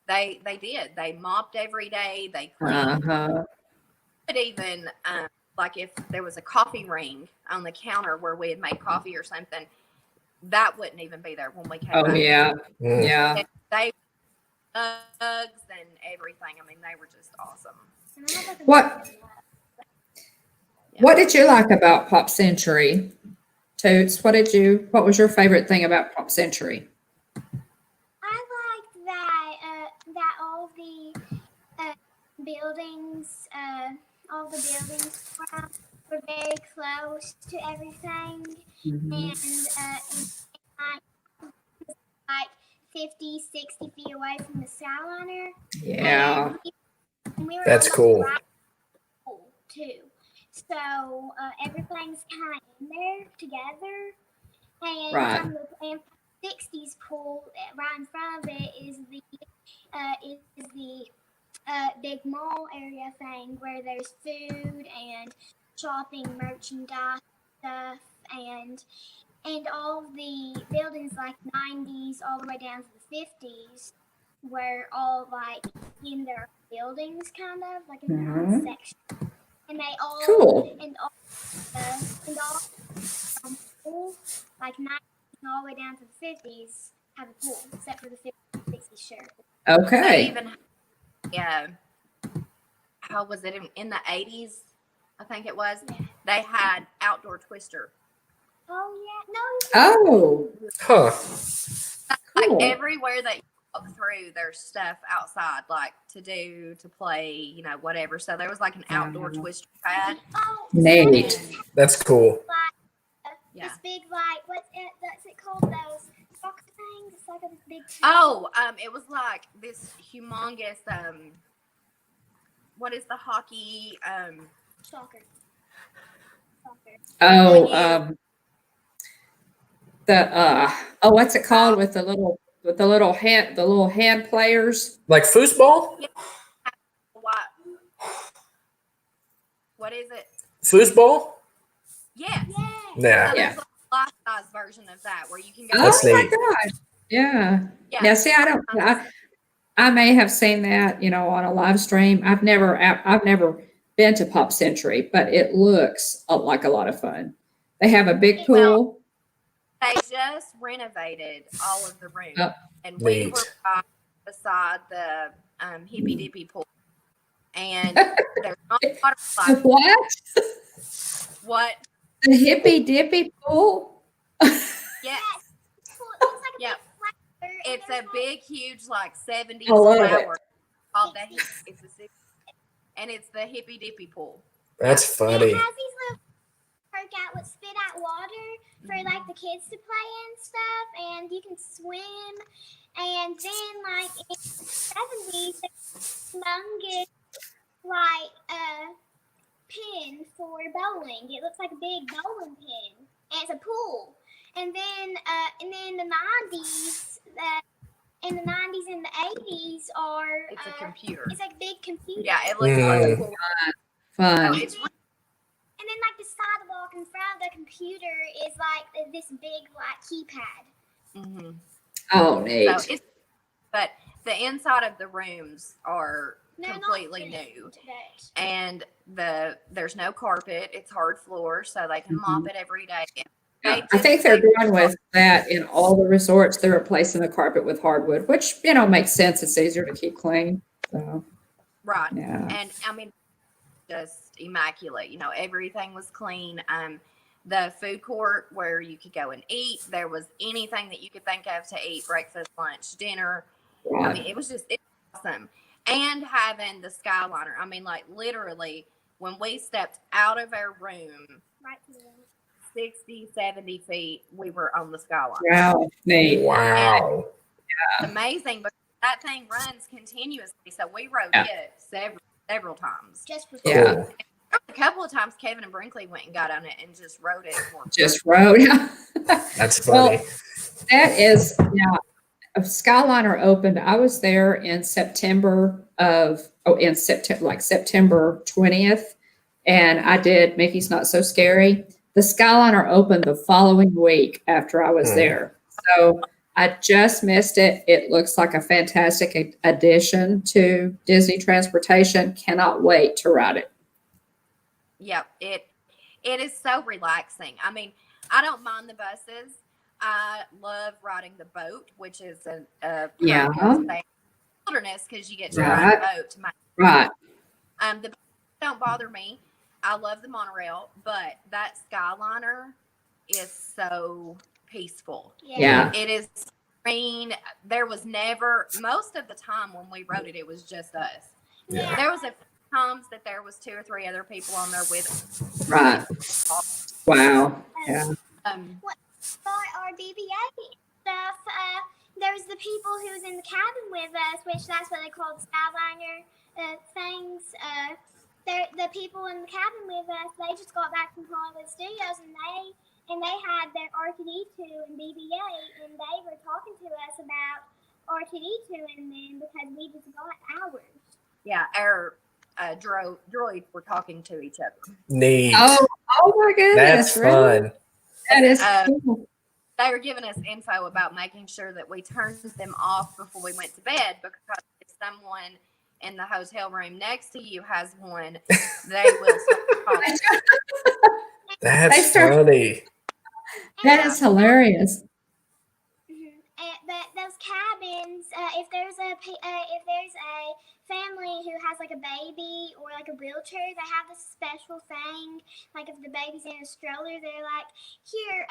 Speaker 3: they did. They mopped every day. They cleaned. But even like if there was a coffee ring on the counter where we had made coffee or something, that wouldn't even be there when we came back.
Speaker 2: Yeah.
Speaker 3: They bugs and everything. I mean, they were just awesome.
Speaker 2: What did you like about Pop Century, Toots? What was your favorite thing about Pop Century?
Speaker 4: I liked that all the buildings were very close to everything, and like 50, 60 feet away from the Skyliner.
Speaker 2: Yeah.
Speaker 4: And we were
Speaker 1: That's cool.
Speaker 4: Too. So everything's kind of in there together. And from the 60s pool, right in front of it is the big mall area thing where there's food and shopping, merchandise stuff, and all the buildings like 90s all the way down to the 50s were all like in their buildings, kind of like in their own section, and they all pool, like 90s all the way down to the 50s, have a pool, except for the 50s and 60s, sure.
Speaker 3: They
Speaker 2: Okay.
Speaker 3: even, yeah, how was it in the 80s? I think it was.
Speaker 4: Yeah.
Speaker 3: They had outdoor twister.
Speaker 4: Oh yeah, no.
Speaker 2: Oh,
Speaker 1: Huh.
Speaker 3: Like
Speaker 2: cool.
Speaker 3: everywhere that you walk through, there's stuff outside, like to do, to play, you know, whatever. So there was like an outdoor twister pad.
Speaker 4: Oh,
Speaker 2: Neat.
Speaker 1: That's cool.
Speaker 3: Yeah.
Speaker 4: This big what's it called? Those soccer things. It's like a big.
Speaker 3: Oh, it was like this humongous. What is the hockey?
Speaker 4: Soccer.
Speaker 2: Oh,
Speaker 3: When
Speaker 2: what's it called with the little hand players?
Speaker 1: Like foosball?
Speaker 3: what is it?
Speaker 1: Foosball?
Speaker 3: Yes.
Speaker 4: Yeah.
Speaker 1: Yeah.
Speaker 3: So
Speaker 2: Yeah.
Speaker 3: there's like a life-size version of that where you can go.
Speaker 2: Oh
Speaker 1: That's
Speaker 2: my
Speaker 1: neat.
Speaker 2: gosh. Yeah.
Speaker 3: Yeah.
Speaker 2: Now, see, I may have seen that, on a live stream. I've never been to Pop Century, but it looks like a lot of fun. They have a big pool.
Speaker 3: They just renovated all of the rooms,
Speaker 2: Oh.
Speaker 3: and we
Speaker 1: Neat.
Speaker 3: were right beside the hippy dippy pool, and there's not a water
Speaker 2: The
Speaker 3: slide.
Speaker 2: what?
Speaker 3: What?
Speaker 2: The hippy dippy pool?
Speaker 3: Yes.
Speaker 4: Cool. It looks like a
Speaker 3: Yeah.
Speaker 4: big flower, and
Speaker 3: It's a
Speaker 4: there's
Speaker 3: big, huge, like 70s
Speaker 2: I love it.
Speaker 3: flower called and it's the hippy dippy pool.
Speaker 1: That's
Speaker 4: It
Speaker 1: funny.
Speaker 4: has these little spit out water for like the kids to play and stuff, and you can swim. And then like in the 70s, there's humongous like pin for bowling. It looks like a big bowling pin, and it's a pool. And then the 90s, in the 90s and the 80s are
Speaker 3: It's a computer.
Speaker 4: it's like a big computer.
Speaker 3: Yeah, it looks really
Speaker 1: Mm.
Speaker 3: cool.
Speaker 2: Fun.
Speaker 3: Oh, it's
Speaker 4: And then like the sidewalk in front of the computer is like this big like keypad.
Speaker 3: mm-hmm.
Speaker 2: Oh, neat.
Speaker 3: So but the inside of the rooms are
Speaker 4: No,
Speaker 3: completely
Speaker 4: not
Speaker 3: new,
Speaker 4: but
Speaker 3: and there's no carpet. It's hard floor, so they can mop it every day.
Speaker 2: Yeah, I think they're doing with that in all the resorts. They're replacing the carpet with hardwood, which makes sense. It's easier to keep clean. So
Speaker 3: right.
Speaker 2: yeah.
Speaker 3: And I mean, just immaculate. Everything was clean. The food court where you could go and eat, there was anything that you could think of to eat: breakfast, lunch, dinner. I mean, it was awesome. And having the Skyliner. I mean, like literally, when we stepped out of our room,
Speaker 4: right to the
Speaker 3: 60, 70 feet, we were on the Skyliner.
Speaker 2: Wow, neat.
Speaker 1: Wow.
Speaker 3: It's amazing because that thing runs continuously. So we rode
Speaker 2: Yeah.
Speaker 3: it several times.
Speaker 4: just for
Speaker 2: Yeah.
Speaker 1: Cool.
Speaker 3: A couple of times, Kevin and Brinkley went and got on it and just rode it.
Speaker 2: Just rode.
Speaker 1: That's funny.
Speaker 2: Well, that is now. Skyliner opened. I was there in September September 20th, and I did Mickey's Not So Scary. The Skyliner opened the following week after I was there. So I just missed it. It looks like a fantastic addition to Disney Transportation. Cannot wait to ride it.
Speaker 3: Yep, it is so relaxing. I mean, I don't mind the buses. I love riding the boat, which is a
Speaker 2: Yeah.
Speaker 3: wilderness because you get to ride a boat.
Speaker 2: Right.
Speaker 3: The buses don't bother me. I love the monorail, but that Skyliner is so peaceful.
Speaker 2: Yeah.
Speaker 3: It is serene. There was never, most of the time when we rode it, it was just us.
Speaker 1: Yeah.
Speaker 3: There was a few times that there was 2 or 3 other people on there with us.
Speaker 2: Right. Wow. Yeah.
Speaker 4: For our BBA stuff, there's the people who's in the cabin with us, which that's what they call the Skyliner things. The people in the cabin with us, they just got back from Hollywood Studios, and they had their R2D2 and BBA, and they were talking to us about R2D2 and them because we just got ours.
Speaker 3: Yeah, our droids were talking to each other.
Speaker 1: Neat.
Speaker 2: Oh my goodness.
Speaker 1: That's
Speaker 2: really?
Speaker 1: fun.
Speaker 2: That is cool.
Speaker 3: They were giving us info about making sure that we turned them off before we went to bed, because if someone in the hotel room next to you has one, they will start talking.
Speaker 1: That's
Speaker 2: They start-
Speaker 1: funny.
Speaker 2: That is hilarious.
Speaker 4: But those cabins, if there's a family who has like a baby or like a wheelchair, they have this special thing. Like if the baby's in a stroller, they're like, "Here,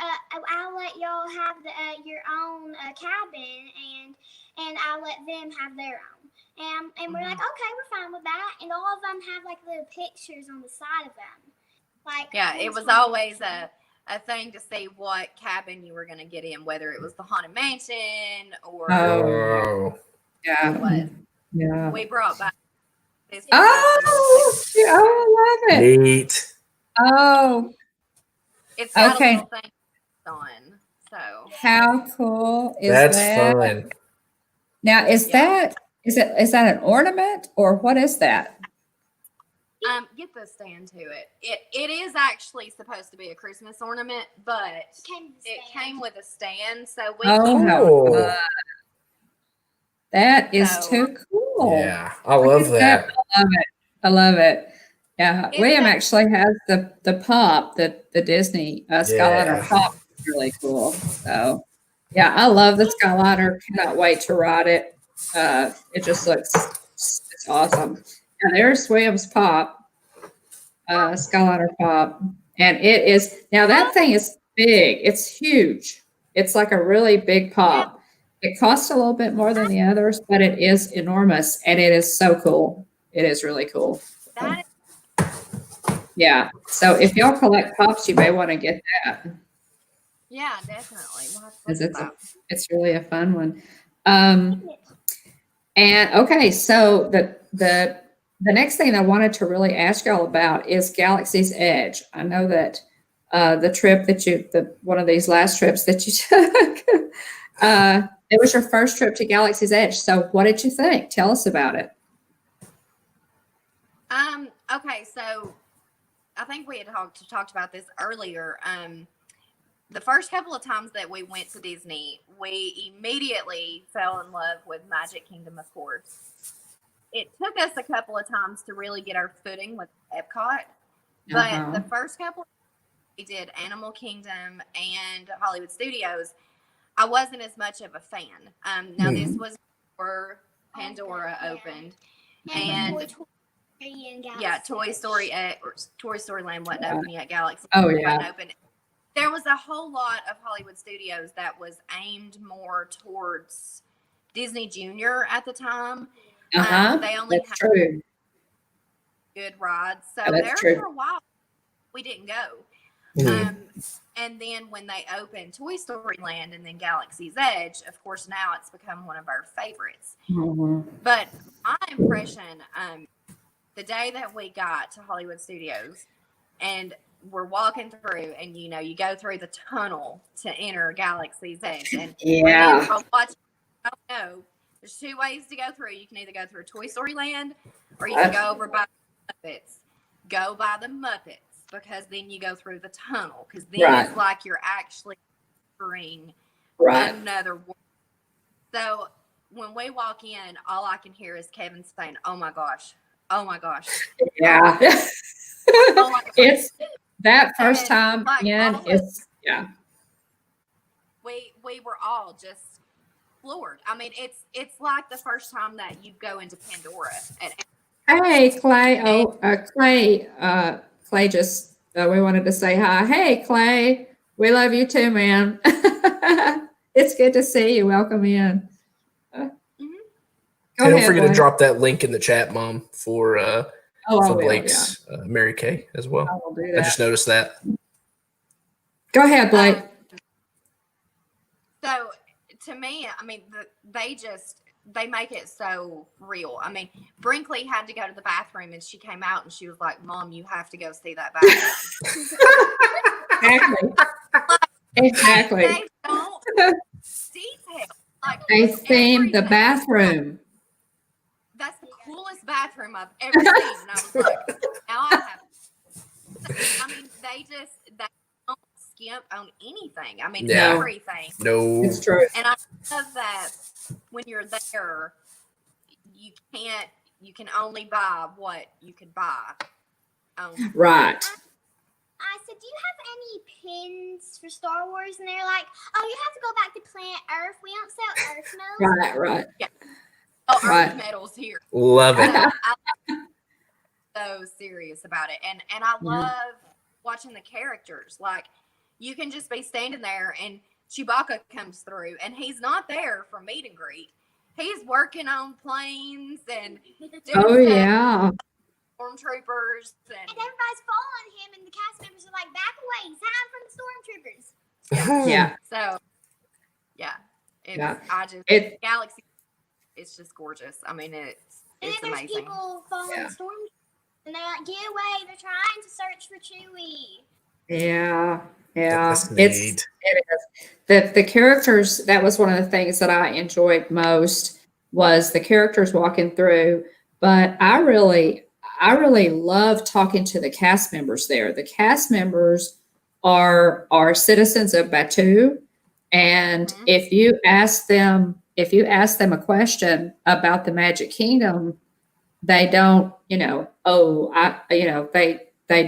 Speaker 4: I'll let y'all have your own cabin, and I'll let them have their own." And we're like, "Okay, we're fine with that." And all of them have like little pictures on the side of them. Like,
Speaker 3: Yeah, it was always a thing to see what cabin you were going to get in, whether it was the Haunted Mansion or
Speaker 1: Oh,
Speaker 2: Yeah.
Speaker 3: it was.
Speaker 2: Yeah.
Speaker 3: We brought back this.
Speaker 2: Oh, I love it.
Speaker 1: neat.
Speaker 2: Oh,
Speaker 3: It's got
Speaker 2: okay.
Speaker 3: a little thing on. So
Speaker 2: How cool is
Speaker 1: That's
Speaker 2: that?
Speaker 1: fun.
Speaker 2: Now, is that an ornament or what is that?
Speaker 3: get the stand to it. It is actually supposed to be a Christmas ornament, but it came with a stand, so we
Speaker 2: Oh, how
Speaker 1: Cool.
Speaker 2: fun. That is
Speaker 3: So,
Speaker 2: too cool.
Speaker 1: Yeah, I love that.
Speaker 2: I love it. I love it. Yeah,
Speaker 3: It's
Speaker 2: William
Speaker 3: a-
Speaker 2: actually has the pop, the Disney Skyliner
Speaker 1: Yeah.
Speaker 2: pop. It's really cool. So, yeah, I love the Skyliner. Cannot wait to ride it. It just looks it's awesome. And there's William's pop, Skyliner pop, and it is now that thing is big. It's huge. It's like a really big pop. It costs a little bit more than the others, but it is enormous and it is so cool. It is really cool.
Speaker 3: that
Speaker 2: Yeah. So if y'all collect pops, you may want to get that
Speaker 3: yeah, definitely. We'll have to
Speaker 2: because
Speaker 3: look at that.
Speaker 2: it's really a fun one. And okay, so the next thing I wanted to really ask y'all about is Galaxy's Edge. I know that the trip that one of these last trips that you took, it was your first trip to Galaxy's Edge. So what did you think? Tell us about it.
Speaker 3: Okay, so I think we had talked about this earlier. The first couple of times that we went to Disney, we immediately fell in love with Magic Kingdom, of course. It took us a couple of times to really get our footing with Epcot, but the first couple we did Animal Kingdom and Hollywood Studios, I wasn't as much of a fan. Now this was before Pandora opened, and Toy Story or Toy Story Land wasn't open yet. Galaxy wasn't open. There was a whole lot of Hollywood Studios that was aimed more towards Disney Junior at the time. They only had good rides, so for a while we didn't go. And then when they opened Toy Story Land and then Galaxy's Edge, of course now it's become one of our favorites. But my impression, the day that we got to Hollywood Studios and we're walking through, and you go through the tunnel to enter Galaxy's Edge, and there's two ways to go through. You can either go through Toy Story Land, or you can go over by the Muppets. Go by the Muppets because then you go through the tunnel because then it's like you're actually entering another world. So when we walk in, all I can hear is Kevin saying, "Oh my gosh, oh my gosh."
Speaker 2: Yeah.
Speaker 3: Oh my gosh.
Speaker 2: It's that first time in.
Speaker 3: We were all just floored. I mean, it's like the first time that you go into Pandora.
Speaker 2: Hey, Clay. Clay just we wanted to say hi. Hey, Clay. We love you too, man. It's good to see you. Welcome in.
Speaker 1: Don't forget to drop that link in the chat, Mom, for Blake's Mary Kay as well.
Speaker 2: I will do that.
Speaker 1: I just noticed that.
Speaker 2: Go ahead, Blake.
Speaker 3: So to me, I mean, they make it so real. I mean, Brinkley had to go to the bathroom and she came out and she was like, "Mom, you have to go see that bathroom."
Speaker 2: Exactly.
Speaker 3: They don't detail. Like,
Speaker 2: they themed the bathroom.
Speaker 3: That's the coolest bathroom I've ever seen. And I was like, now I have. I mean, they don't skimp on anything. I mean, everything.
Speaker 1: No.
Speaker 2: It's true.
Speaker 3: And I love that when you're there, you can only buy what you could buy.
Speaker 2: Right.
Speaker 4: I said, do you have any pins for Star Wars, and they're like, "Oh, you have to go back to planet Earth. We don't sell Earth medals."
Speaker 2: Right.
Speaker 3: Oh,
Speaker 2: Right.
Speaker 3: Earth medals here.
Speaker 1: Love it.
Speaker 3: I'm so serious about it, and I love watching the characters. Like, you can just be standing there, and Chewbacca comes through, and he's not there for meet and greet. He's working on planes and doing
Speaker 2: Yeah.
Speaker 3: stormtroopers,
Speaker 4: And everybody's following him, and the cast members are like, "Back away! He's hiding from the stormtroopers."
Speaker 2: Yeah.
Speaker 3: So, yeah,
Speaker 2: Yeah.
Speaker 3: I just
Speaker 2: It
Speaker 3: Galaxy. It's just gorgeous. I mean,
Speaker 4: And
Speaker 3: it's
Speaker 4: then there's
Speaker 3: amazing.
Speaker 4: people following
Speaker 2: Yeah.
Speaker 4: the stormtroopers, and they're like, "Get away! They're trying to search for Chewie."
Speaker 2: Yeah.
Speaker 1: That's
Speaker 2: It
Speaker 1: neat.
Speaker 2: is. The characters, that was one of the things that I enjoyed most was the characters walking through. But I really love talking to the cast members there. The cast members are citizens of Batu. And
Speaker 3: Mhm.
Speaker 2: if you ask them a question about the Magic Kingdom, they don't, they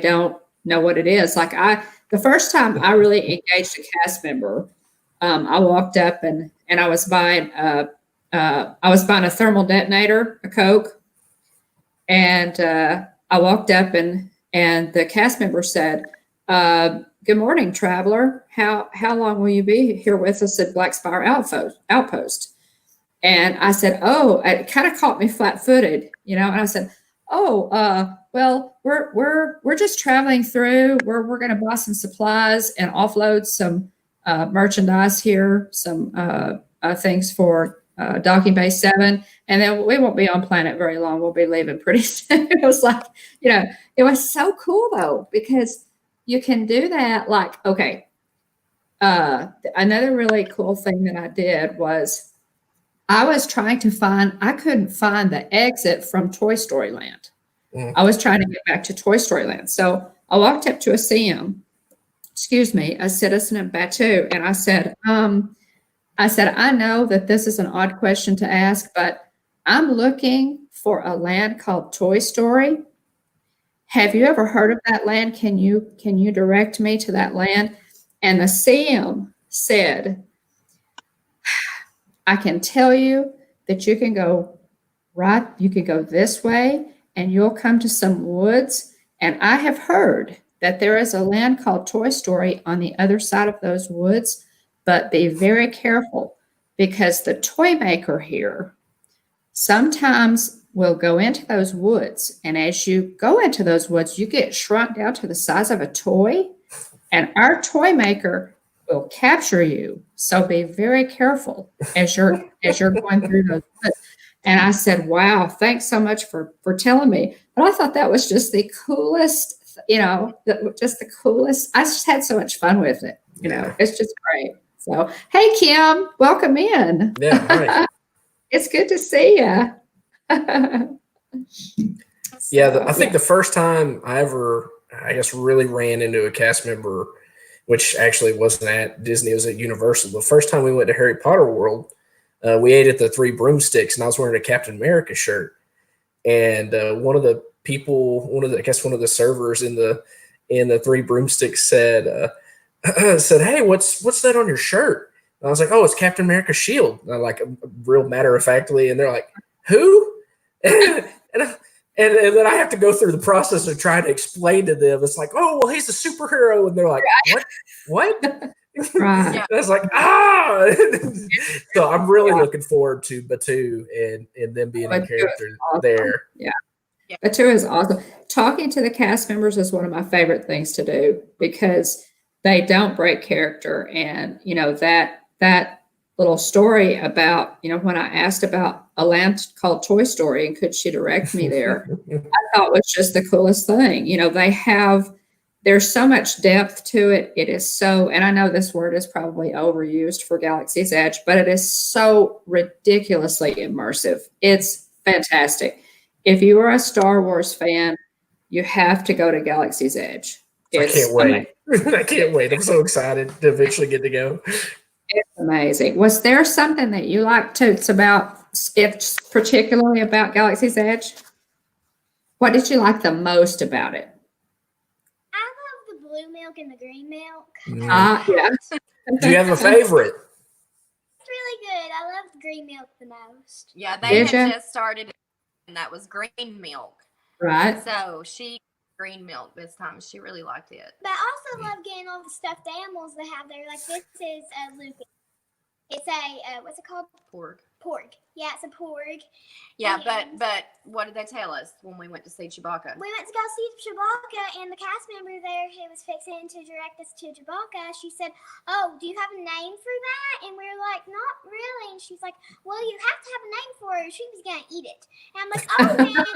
Speaker 2: don't know what it is. Like the first time I really engaged a cast member, I walked up and I was buying a thermal detonator, a Coke, and I walked up and the cast member said, "Good morning, traveler. How long will you be here with us at Black Spire Outpost?" And I said, "Oh," it kind of caught me flat-footed, and I said, "Oh, well, we're just traveling through. We're going to buy some supplies and offload some merchandise here, some things for Docking Bay 7, and then we won't be on planet very long. We'll be leaving pretty soon." It was like, it was so cool though, because you can do that. Like, okay, another really cool thing that I did was I was trying to I couldn't find the exit from Toy Story Land.
Speaker 1: Mm.
Speaker 2: I was trying to get back to Toy Story Land. So I walked up to a citizen of Batu, and I said, "I know that this is an odd question to ask, but I'm looking for a land called Toy Story. Have you ever heard of that land? Can you direct me to that land?" And the CM said, "I can tell you that you can go this way and you'll come to some woods. And I have heard that there is a land called Toy Story on the other side of those woods, but be very careful because the toy maker here sometimes will go into those woods. And as you go into those woods, you get shrunk down to the size of a toy. And our toy maker will capture you. So be very careful as you're going through those woods." And I said, "Wow, thanks so much for telling me." But I thought that was just the coolest, just the coolest. I just had so much fun with it. It's just great. So, hey, Kim, welcome in.
Speaker 1: Yeah, right.
Speaker 2: It's good to see you.
Speaker 1: Yeah, I think the first time I ever, I guess, really ran into a cast member, which actually wasn't at Disney, it was at Universal. The first time we went to Harry Potter World, we ate at the Three Broomsticks, and I was wearing a Captain America shirt. And one of the servers in the Three Broomsticks said, "Hey, what's that on your shirt?" And I was like, "Oh, it's Captain America's shield." And I'm like, real matter of factly, and they're like, "Who?" and then I have to go through the process of trying to explain to them. It's like, "Oh, well, he's a superhero," and they're like, "What?"
Speaker 2: Right.
Speaker 1: And I was like, So I'm really looking forward to Batu and them being a character
Speaker 2: awesome.
Speaker 1: there.
Speaker 2: Yeah. Batu is awesome. Talking to the cast members is one of my favorite things to do because they don't break character. And, that little story about, when I asked about a land called Toy Story and could she direct me there, I thought was just the coolest thing. There's so much depth to it. It is so, and I know this word is probably overused for Galaxy's Edge, but it is so ridiculously immersive. It's fantastic. If you are a Star Wars fan, you have to go to Galaxy's Edge.
Speaker 1: I can't wait. I can't wait. I'm so excited to eventually get to go.
Speaker 2: It's amazing. Was there something that you liked Toots about, it's particularly about Galaxy's Edge? What did you like the most about it?
Speaker 4: I love the blue milk and the green milk.
Speaker 2: Yeah.
Speaker 1: Do you have a favorite?
Speaker 4: It's really good. I love the green milk the most.
Speaker 3: Yeah, they
Speaker 2: Did
Speaker 3: had
Speaker 2: ya?
Speaker 3: just started, and that was green milk.
Speaker 2: Right.
Speaker 3: So she green milk this time. She really liked it.
Speaker 4: But I also love getting all the stuffed animals that have there. Like this is a Lucy. It's a what's it called?
Speaker 3: Porg.
Speaker 4: Porg. Yeah, it's a porg.
Speaker 3: Yeah,
Speaker 4: And-
Speaker 3: but what did they tell us when we went to see Chewbacca?
Speaker 4: We went to go see Chewbacca, and the cast member there who was fixing to direct us to Chewbacca, she said, "Oh, do you have a name for that?" And we were like, "Not really." And she's like, "Well, you have to have a name for her. She was gonna eat it." And I'm like, "Oh man."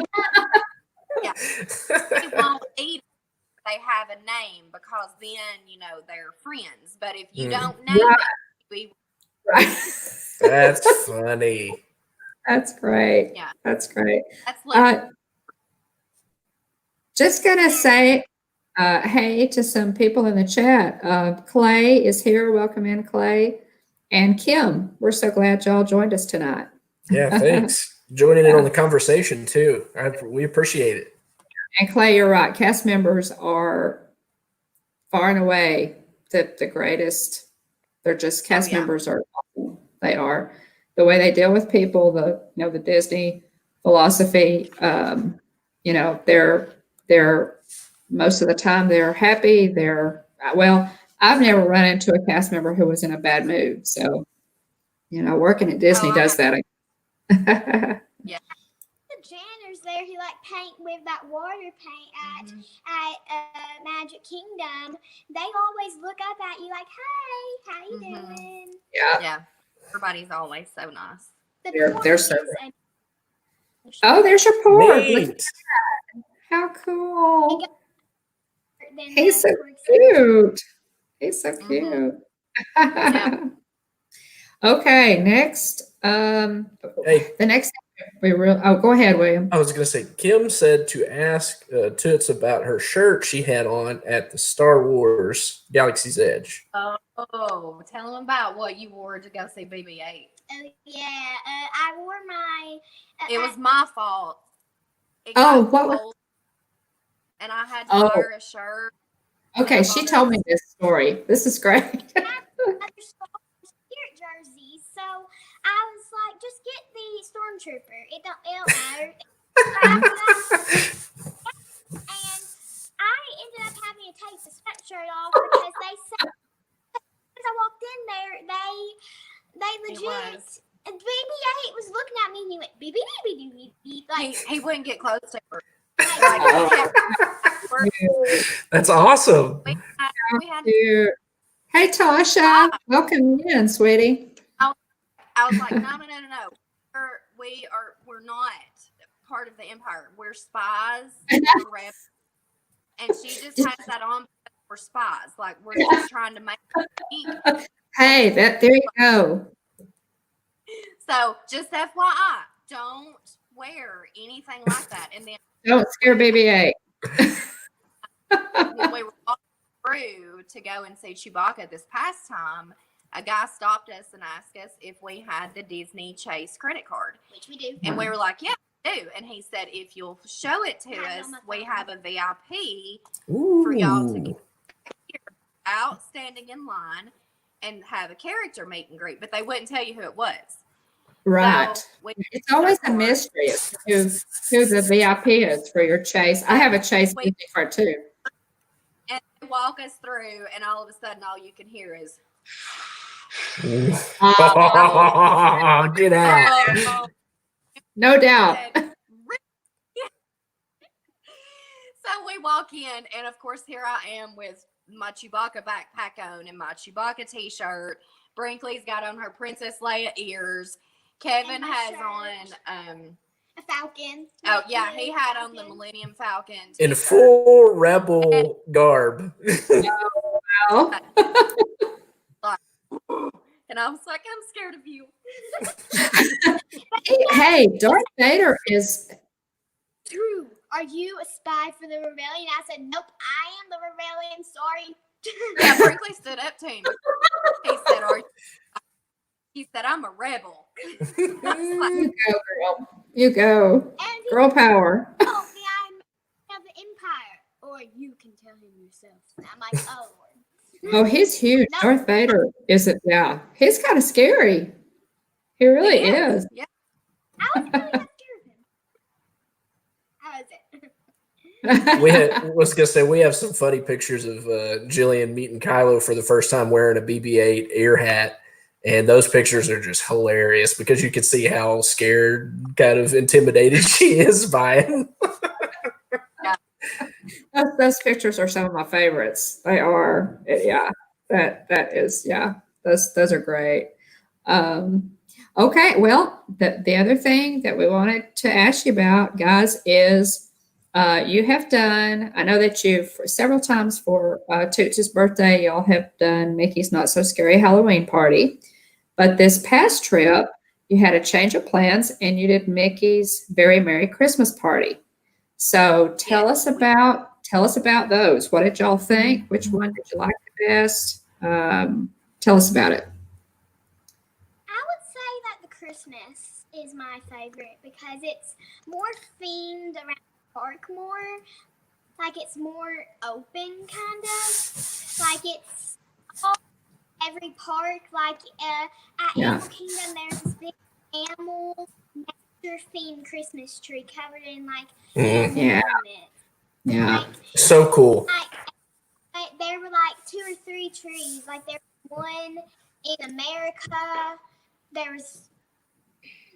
Speaker 3: They won't eat it. They have a name because then they're friends. But if you don't name
Speaker 2: Right.
Speaker 3: it, we
Speaker 2: Right.
Speaker 1: That's funny.
Speaker 2: That's great.
Speaker 3: Yeah.
Speaker 2: That's great.
Speaker 3: that's like
Speaker 2: Just gonna say hey to some people in the chat. Clay is here. Welcome in, Clay. And Kim, we're so glad y'all joined us tonight.
Speaker 1: Yeah, thanks. Joining in on the conversation too. We appreciate it.
Speaker 2: And Clay, you're right. Cast members are far and away the greatest. They're just cast members are awesome. They are. The way they deal with people, the Disney philosophy, they're most of the time they're happy. I've never run into a cast member who was in a bad mood. So, working at Disney does that.
Speaker 4: The janitors there who like paint with that water paint at Magic Kingdom, they always look up at you like, "Hey, how you doing?"
Speaker 3: yeah. Everybody's always so nice.
Speaker 4: The
Speaker 2: They're
Speaker 4: pork
Speaker 2: so
Speaker 4: is
Speaker 2: Oh, there's your pork. Look at
Speaker 1: Neat.
Speaker 2: how cool.
Speaker 4: than
Speaker 2: He's so
Speaker 4: the pork.
Speaker 2: cute. He's so
Speaker 3: Mhm.
Speaker 2: cute.
Speaker 3: Yeah.
Speaker 2: Okay, next.
Speaker 1: Hey,
Speaker 2: The next go ahead, William.
Speaker 1: I was going to say, Kim said to ask Toots about her shirt she had on at the Star Wars Galaxy's Edge.
Speaker 3: Oh, tell them about what you wore to go see BB-8.
Speaker 4: Oh yeah, I wore my.
Speaker 3: It was my fault. It
Speaker 2: Oh,
Speaker 3: got
Speaker 2: what was-
Speaker 3: cold, and I had to
Speaker 2: Oh.
Speaker 3: wear a shirt.
Speaker 2: Okay, she told me this story. This is great.
Speaker 4: Other spirit jerseys, so I was like, just get the stormtrooper. It don't matter. And I ended up having to take the sweatshirt off because they said as I walked in there, they legit. And BB-8 was looking at me and he went BB-8, like
Speaker 3: He wouldn't get close to her.
Speaker 1: That's awesome.
Speaker 3: We had
Speaker 2: Cute. Hey, Tasha. Welcome in, sweetie.
Speaker 3: I was like, no. We're not part of the Empire. We're spies. We're rebels. And she just has that on because we're spies. Like we're just trying to make it.
Speaker 2: Hey, there you go.
Speaker 3: So just FYI, don't wear anything like that. And then
Speaker 2: Don't scare BB-8.
Speaker 3: when we were walking through to go and see Chewbacca this past time, a guy stopped us and asked us if we had the Disney Chase credit card.
Speaker 4: which we do.
Speaker 3: And we were like, yeah, we do. And he said, if you'll show it to
Speaker 4: I have it
Speaker 3: us,
Speaker 4: on my
Speaker 3: we
Speaker 4: phone.
Speaker 3: have a VIP
Speaker 1: Ooh.
Speaker 3: y'all to get out standing in line and have a character meet and greet. But they wouldn't tell you who it was.
Speaker 2: Right.
Speaker 3: So we-
Speaker 2: It's always a mystery as to who the VIP is for your Chase. I have a Chase
Speaker 3: Wait.
Speaker 2: Disney card too.
Speaker 3: and they walk us through, and all of a sudden, all you can hear is,
Speaker 1: Get out.
Speaker 3: oh,
Speaker 2: No doubt.
Speaker 3: So we walk in, and of course, here I am with my Chewbacca backpack on and my Chewbacca t-shirt. Brinkley's got on her Princess Leia ears. Kevin
Speaker 4: And my
Speaker 3: has
Speaker 4: shirt.
Speaker 3: on,
Speaker 4: A falcon.
Speaker 3: oh yeah, he
Speaker 4: Blue
Speaker 3: had on the
Speaker 4: falcon.
Speaker 3: Millennium Falcon
Speaker 1: In
Speaker 3: t-shirt.
Speaker 1: full rebel garb.
Speaker 2: Well,
Speaker 3: And I was like, I'm scared of you.
Speaker 2: hey, Darth Vader is.
Speaker 4: True. Are you a spy for the rebellion? I said, nope, I am the rebellion. Sorry.
Speaker 3: Yeah, Brinkley stood up to him. He said, "Are you?" He said, "I'm a rebel." I was like,
Speaker 2: You go, girl. You go.
Speaker 4: And he
Speaker 2: Girl power.
Speaker 4: told me I'm of the Empire, or you can tell him yourself. And I'm like, oh, Lord.
Speaker 2: Oh, he's huge.
Speaker 4: No.
Speaker 2: Darth Vader isn't. Yeah, he's kind of scary. He really is.
Speaker 3: Yeah.
Speaker 4: I was really not scared of him. How is it?
Speaker 1: Was gonna say we have some funny pictures of Jillian meeting Kylo for the first time wearing a BB-8 ear hat, and those pictures are just hilarious because you can see how scared, kind of intimidated she is by him.
Speaker 2: Those pictures are some of my favorites. They are. Yeah, that is. Yeah, those are great. Okay, well, the other thing that we wanted to ask you about, guys, is you have done. I know that you've several times for Toots' birthday, y'all have done Mickey's Not So Scary Halloween Party, but this past trip, you had a change of plans and you did Mickey's Very Merry Christmas Party. So tell us about those. What did y'all think? Which one did you like the best? Tell us about it.
Speaker 4: I would say that the Christmas is my favorite because it's more themed around the park more. Like it's more open, kind of. Like it's all every park. Like at Animal Kingdom, there's this big animal nature-themed Christmas tree covered in like ornaments.
Speaker 2: Yeah.
Speaker 4: Like,
Speaker 1: So cool.
Speaker 4: like there were like 2 or 3 trees. Like there was one in America. There was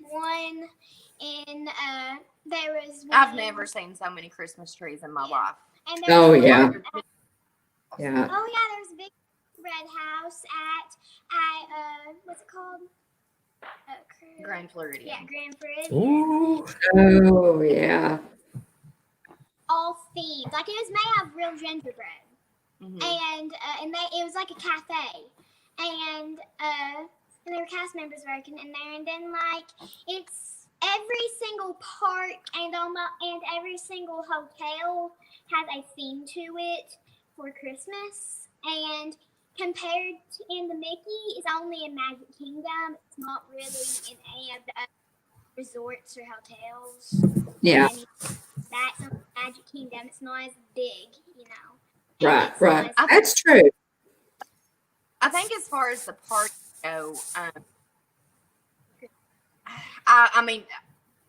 Speaker 4: one in there was one.
Speaker 3: I've never seen so many Christmas trees in my life.
Speaker 4: And there was
Speaker 2: yeah.
Speaker 4: there was a big red house at what's it called?
Speaker 3: Grand Floridian.
Speaker 4: Yeah, Grand Floridian.
Speaker 1: Ooh.
Speaker 2: Oh, yeah.
Speaker 4: All themed. Like it was made out of real gingerbread.
Speaker 3: Mhm.
Speaker 4: And it was like a cafe. And there were cast members working in there, and then like it's every single park and every single hotel has a theme to it for Christmas. And compared to in the Mickey, it's only in Magic Kingdom. It's not really in any of the other resorts or hotels.
Speaker 2: Yeah.
Speaker 4: That's in Magic Kingdom. It's not as big, you know.
Speaker 2: Right. That's true.
Speaker 3: I think as far as the party go, I mean,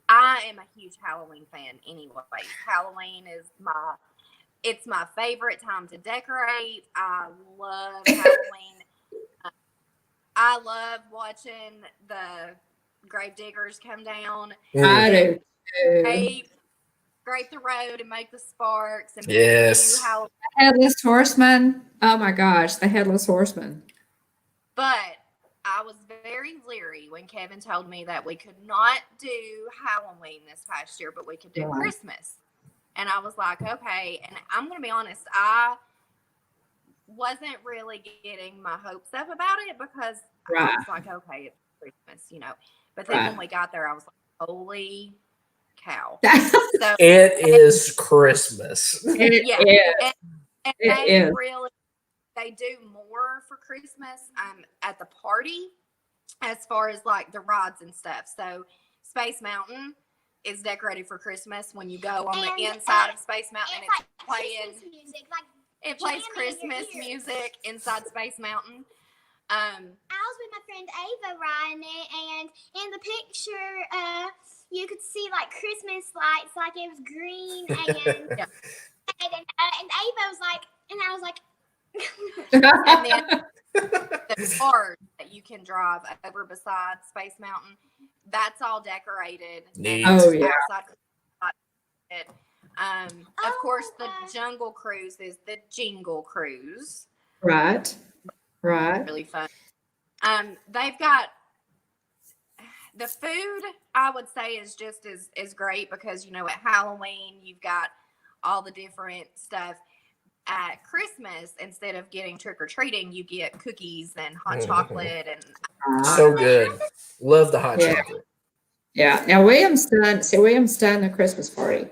Speaker 3: I am a huge Halloween fan anyway. Halloween is it's my favorite time to decorate. I love Halloween. I love watching the grave diggers come down.
Speaker 2: I do too.
Speaker 3: Scrape the road and make the sparks. And
Speaker 1: Yes.
Speaker 3: Halloween.
Speaker 2: Headless Horseman. Oh my gosh, the Headless Horseman.
Speaker 3: But I was very leery when Kevin told me that we could not do Halloween this past year, but we could do Christmas. And I was like, okay. And I'm going to be honest, I wasn't really getting my hopes up about it because I was like, okay, it's Christmas, you know. But then when we got there, I was like, holy cow. So
Speaker 1: it is Christmas.
Speaker 2: It
Speaker 3: is. And
Speaker 2: it
Speaker 3: is. They do more for Christmas at the party as far as like the rides and stuff. So Space Mountain is decorated for Christmas. When you go on the inside of Space Mountain, it's like playing Christmas music, like it plays Christmas music inside Space Mountain. I
Speaker 4: was with my friend Ava riding it, and in the picture, you could see like Christmas lights, like it was green, and and Ava was like, and I was like.
Speaker 3: And then the cars that you can drive over beside Space Mountain, that's all decorated.
Speaker 2: Oh yeah.
Speaker 3: Of course, the Jungle Cruise is the Jingle Cruise.
Speaker 2: Right.
Speaker 3: Really fun. They've got the food. I would say is just as great because you know at Halloween you've got all the different stuff. At Christmas, instead of getting trick-or-treating, you get cookies and hot chocolate and
Speaker 1: so good. Love the hot chocolate.
Speaker 2: Yeah. Now William's done the Christmas party.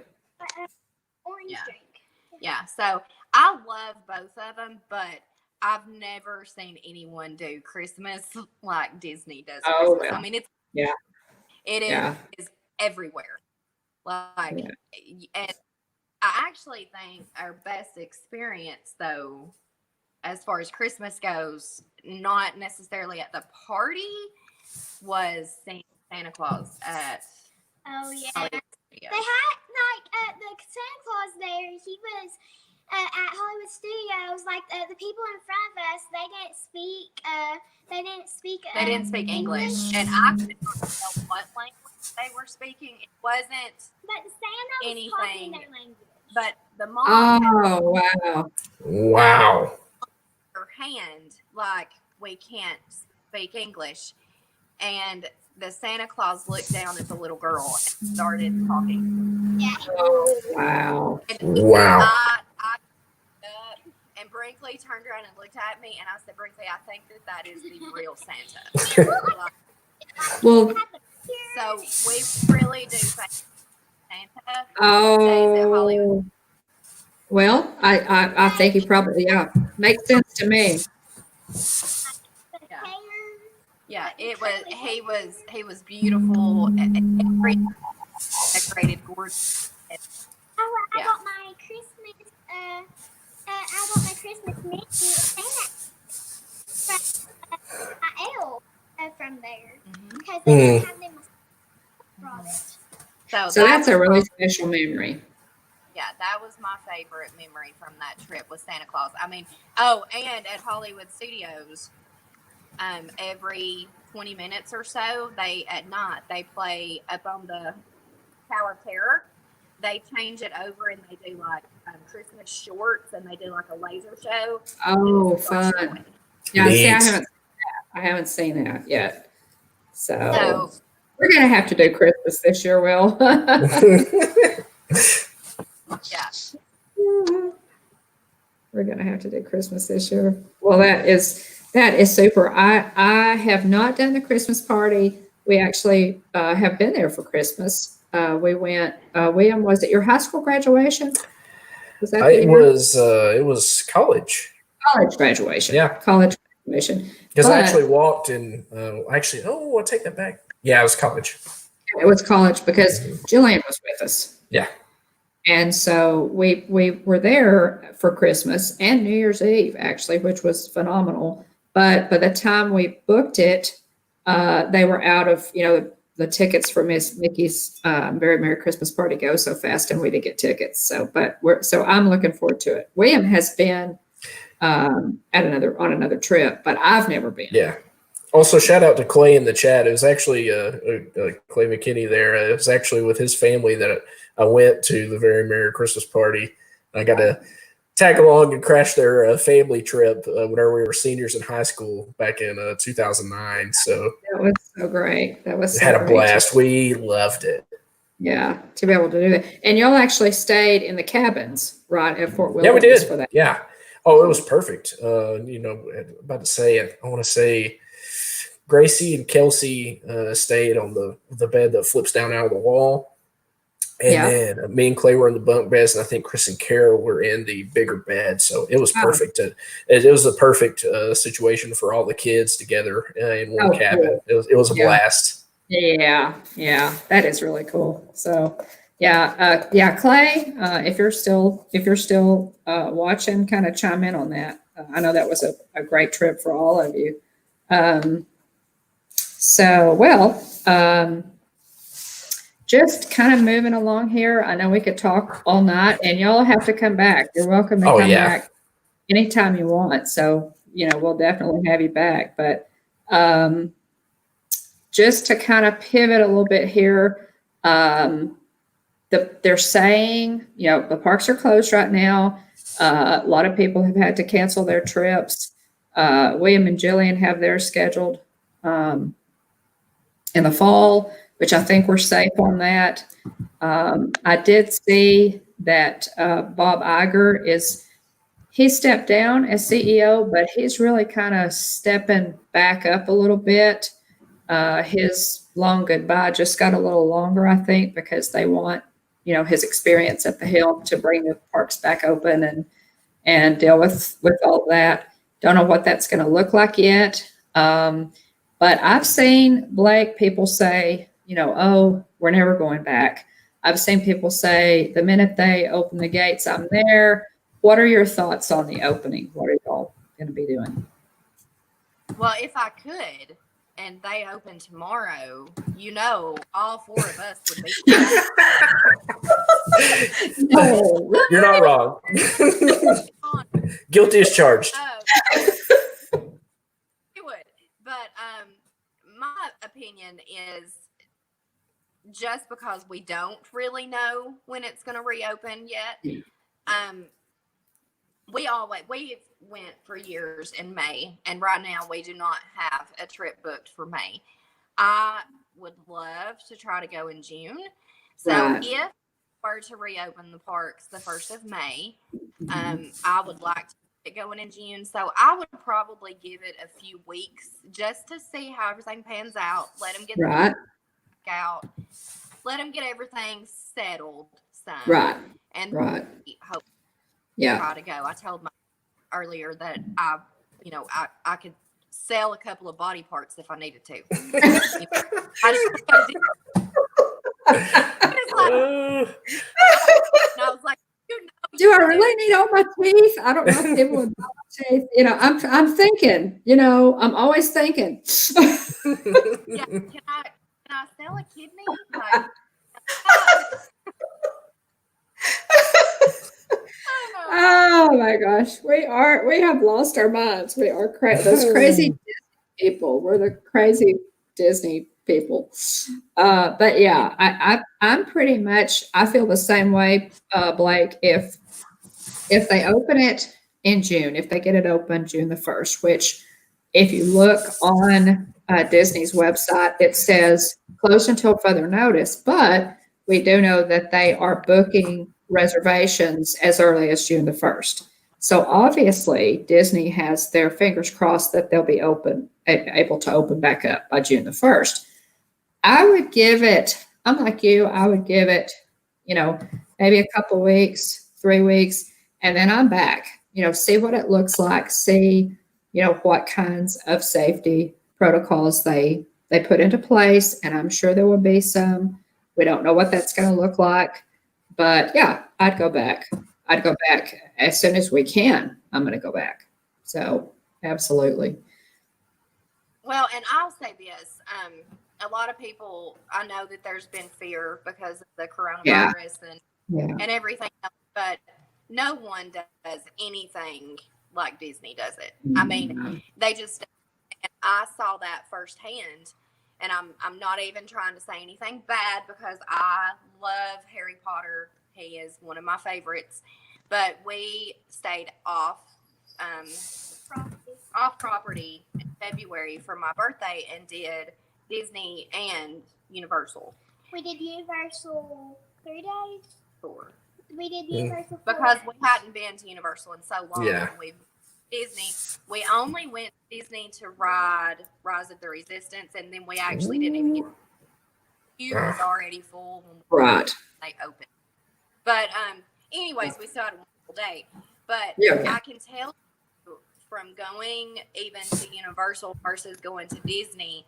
Speaker 4: Orange drink.
Speaker 3: Yeah. So I love both of them, but I've never seen anyone do Christmas like Disney does Christmas.
Speaker 2: Well.
Speaker 3: I mean, it is everywhere. Like, and I actually think our best experience, though, as far as Christmas goes, not necessarily at the party, was seeing Santa Claus at
Speaker 4: Oh yeah.
Speaker 3: Hollywood
Speaker 4: They
Speaker 3: Studios.
Speaker 4: had the Santa Claus there. He was at Hollywood Studios. Like the people in front of us, they didn't speak. They didn't speak
Speaker 3: English, and I could not tell what language they were speaking. It wasn't
Speaker 4: But Santa was
Speaker 3: anything,
Speaker 4: talking their language.
Speaker 3: but the mom had
Speaker 2: wow.
Speaker 1: Wow.
Speaker 3: her hand like, we can't speak English, and the Santa Claus looked down at the little girl and started talking.
Speaker 4: Yeah.
Speaker 2: Oh, wow.
Speaker 3: And
Speaker 1: Wow.
Speaker 3: I and Brinkley turned around and looked at me, and I said, Brinkley, I think that is the real Santa.
Speaker 2: Well,
Speaker 3: So we really do think Santa stays at Hollywood.
Speaker 2: oh, well, I think he probably, yeah, makes sense to me.
Speaker 3: Yeah. Yeah, he was beautiful. Every decorated, gorgeous.
Speaker 4: I got my Christmas. I got my Christmas menu from elf from there because they didn't have them. Brought it.
Speaker 2: So that's a really special memory.
Speaker 3: Yeah, that was my favorite memory from that trip was Santa Claus. I mean, oh, and at Hollywood Studios, every 20 minutes or so, at night they play up on the Tower of Terror. They change it over and they do like Christmas shorts, and they do like a laser show.
Speaker 2: Oh, fun! Yeah, see, I haven't seen that yet. So we're gonna have to do Christmas this year, Will.
Speaker 3: Yeah.
Speaker 2: We're gonna have to do Christmas this year. Well, that is super. I have not done the Christmas party. We actually have been there for Christmas. We went. William, was it your high school graduation? Was that
Speaker 1: It was college.
Speaker 2: College graduation?
Speaker 1: Yeah,
Speaker 2: college graduation.
Speaker 1: Because I actually walked in. I take that back. Yeah, it was college.
Speaker 2: It was college because Jillian was with us.
Speaker 1: Yeah.
Speaker 2: And so we were there for Christmas and New Year's Eve, actually, which was phenomenal. But by the time we booked it, they were out of, the tickets for Miss Mickey's Very Merry Christmas Party go so fast, and we didn't get tickets. So I'm looking forward to it. William has been on another trip, but I've never been.
Speaker 1: Yeah. Also, shout out to Clay in the chat. It was actually Clay McKinney there. It was actually with his family that I went to the Very Merry Christmas Party. I got to tag along and crash their family trip whenever we were seniors in high school back in 2009. So
Speaker 2: that was so great. That was
Speaker 1: had a blast. We loved it.
Speaker 2: Yeah, to be able to do that. And y'all actually stayed in the cabins, right, at Fort Williams.
Speaker 1: Yeah, we did.
Speaker 2: For that.
Speaker 1: Yeah. Oh, it was perfect. About to say it. I want to say Gracie and Kelsey stayed on the bed that flips down out of the wall. And then me and Clay were in the bunk beds, and I think Chris and Kara were in the bigger bed. So it was perfect. It was a perfect situation for all the kids together in one cabin. Cool. It was a blast.
Speaker 2: Yeah, that is really cool. So Clay, if you're still watching, kind of chime in on that. I know that was a great trip for all of you. Just kind of moving along here. I know we could talk all night, and y'all have to come back. You're welcome to come back anytime you want. So, we'll definitely have you back. But just to kind of pivot a little bit here, they're saying, the parks are closed right now. A lot of people have had to cancel their trips. William and Jillian have theirs scheduled in the fall, which I think we're safe on that. I did see that Bob Iger he stepped down as CEO, but he's really kind of stepping back up a little bit. His long goodbye just got a little longer, I think, because they want, his experience at the helm to bring the parks back open and deal with all that. Don't know what that's going to look like yet. But I've seen, Blake, people say, we're never going back. I've seen people say the minute they open the gates, I'm there. What are your thoughts on the opening? What are y'all going to be doing?
Speaker 3: Well, if I could, and they open tomorrow, all 4 of us would be.
Speaker 2: No.
Speaker 1: You're not wrong. Guilty as charged.
Speaker 3: It would. But my opinion is just because we don't really know when it's going to reopen yet. We went for years in May, and right now we do not have a trip booked for May. I would love to try to go in June. So
Speaker 2: Right.
Speaker 3: if we were to reopen the parks the 1st of May, I would like to get going in June. So I would probably give it a few weeks just to see how everything pans out. Let them get
Speaker 2: Right.
Speaker 3: the out. Let them get everything settled.
Speaker 2: Right.
Speaker 3: And
Speaker 2: Right.
Speaker 3: hope
Speaker 2: Yeah.
Speaker 3: try to go. I told my earlier that I could sell a couple of body parts if I needed to. I was like,
Speaker 2: do I really need all my teeth? I don't know if people would buy my teeth. I'm thinking, I'm always thinking.
Speaker 3: Yeah, can I sell a kidney? Like,
Speaker 2: oh my gosh, we have lost our minds. We are those crazy Disney people. We're the crazy Disney people. But yeah, I'm pretty much, I feel the same way, Blake. If they open it in June, if they get it open June the 1st, which if you look on Disney's website, it says closed until further notice, but we do know that they are booking reservations as early as June the 1st. So obviously Disney has their fingers crossed that they'll be able to open back up by June the 1st. I would give it, I'm like you, I would give it, maybe a couple weeks, 3 weeks, and then I'm back, see what it looks like, see, what kinds of safety protocols they put into place. And I'm sure there will be some. We don't know what that's going to look like. But yeah, I'd go back. I'd go back as soon as we can. I'm going to go back. So absolutely.
Speaker 3: Well, and I'll say this. A lot of people, I know that there's been fear because of the coronavirus and everything else, but no one does anything like Disney does it. I mean, they just, and I saw that firsthand. And I'm not even trying to say anything bad because I love Harry Potter. He is one of my favorites. But we stayed off property in February for my birthday and did Disney and Universal.
Speaker 4: We did Universal 3 days?
Speaker 3: 4.
Speaker 4: We did Universal 4.
Speaker 3: Because we hadn't been to Universal in so long.
Speaker 1: Yeah.
Speaker 3: Disney. We only went to Disney to ride Rise of the Resistance, and then we actually didn't even get. Hughes was already full when they opened. But anyways, we still had a wonderful day. But I can tell you from going even to Universal versus going to Disney,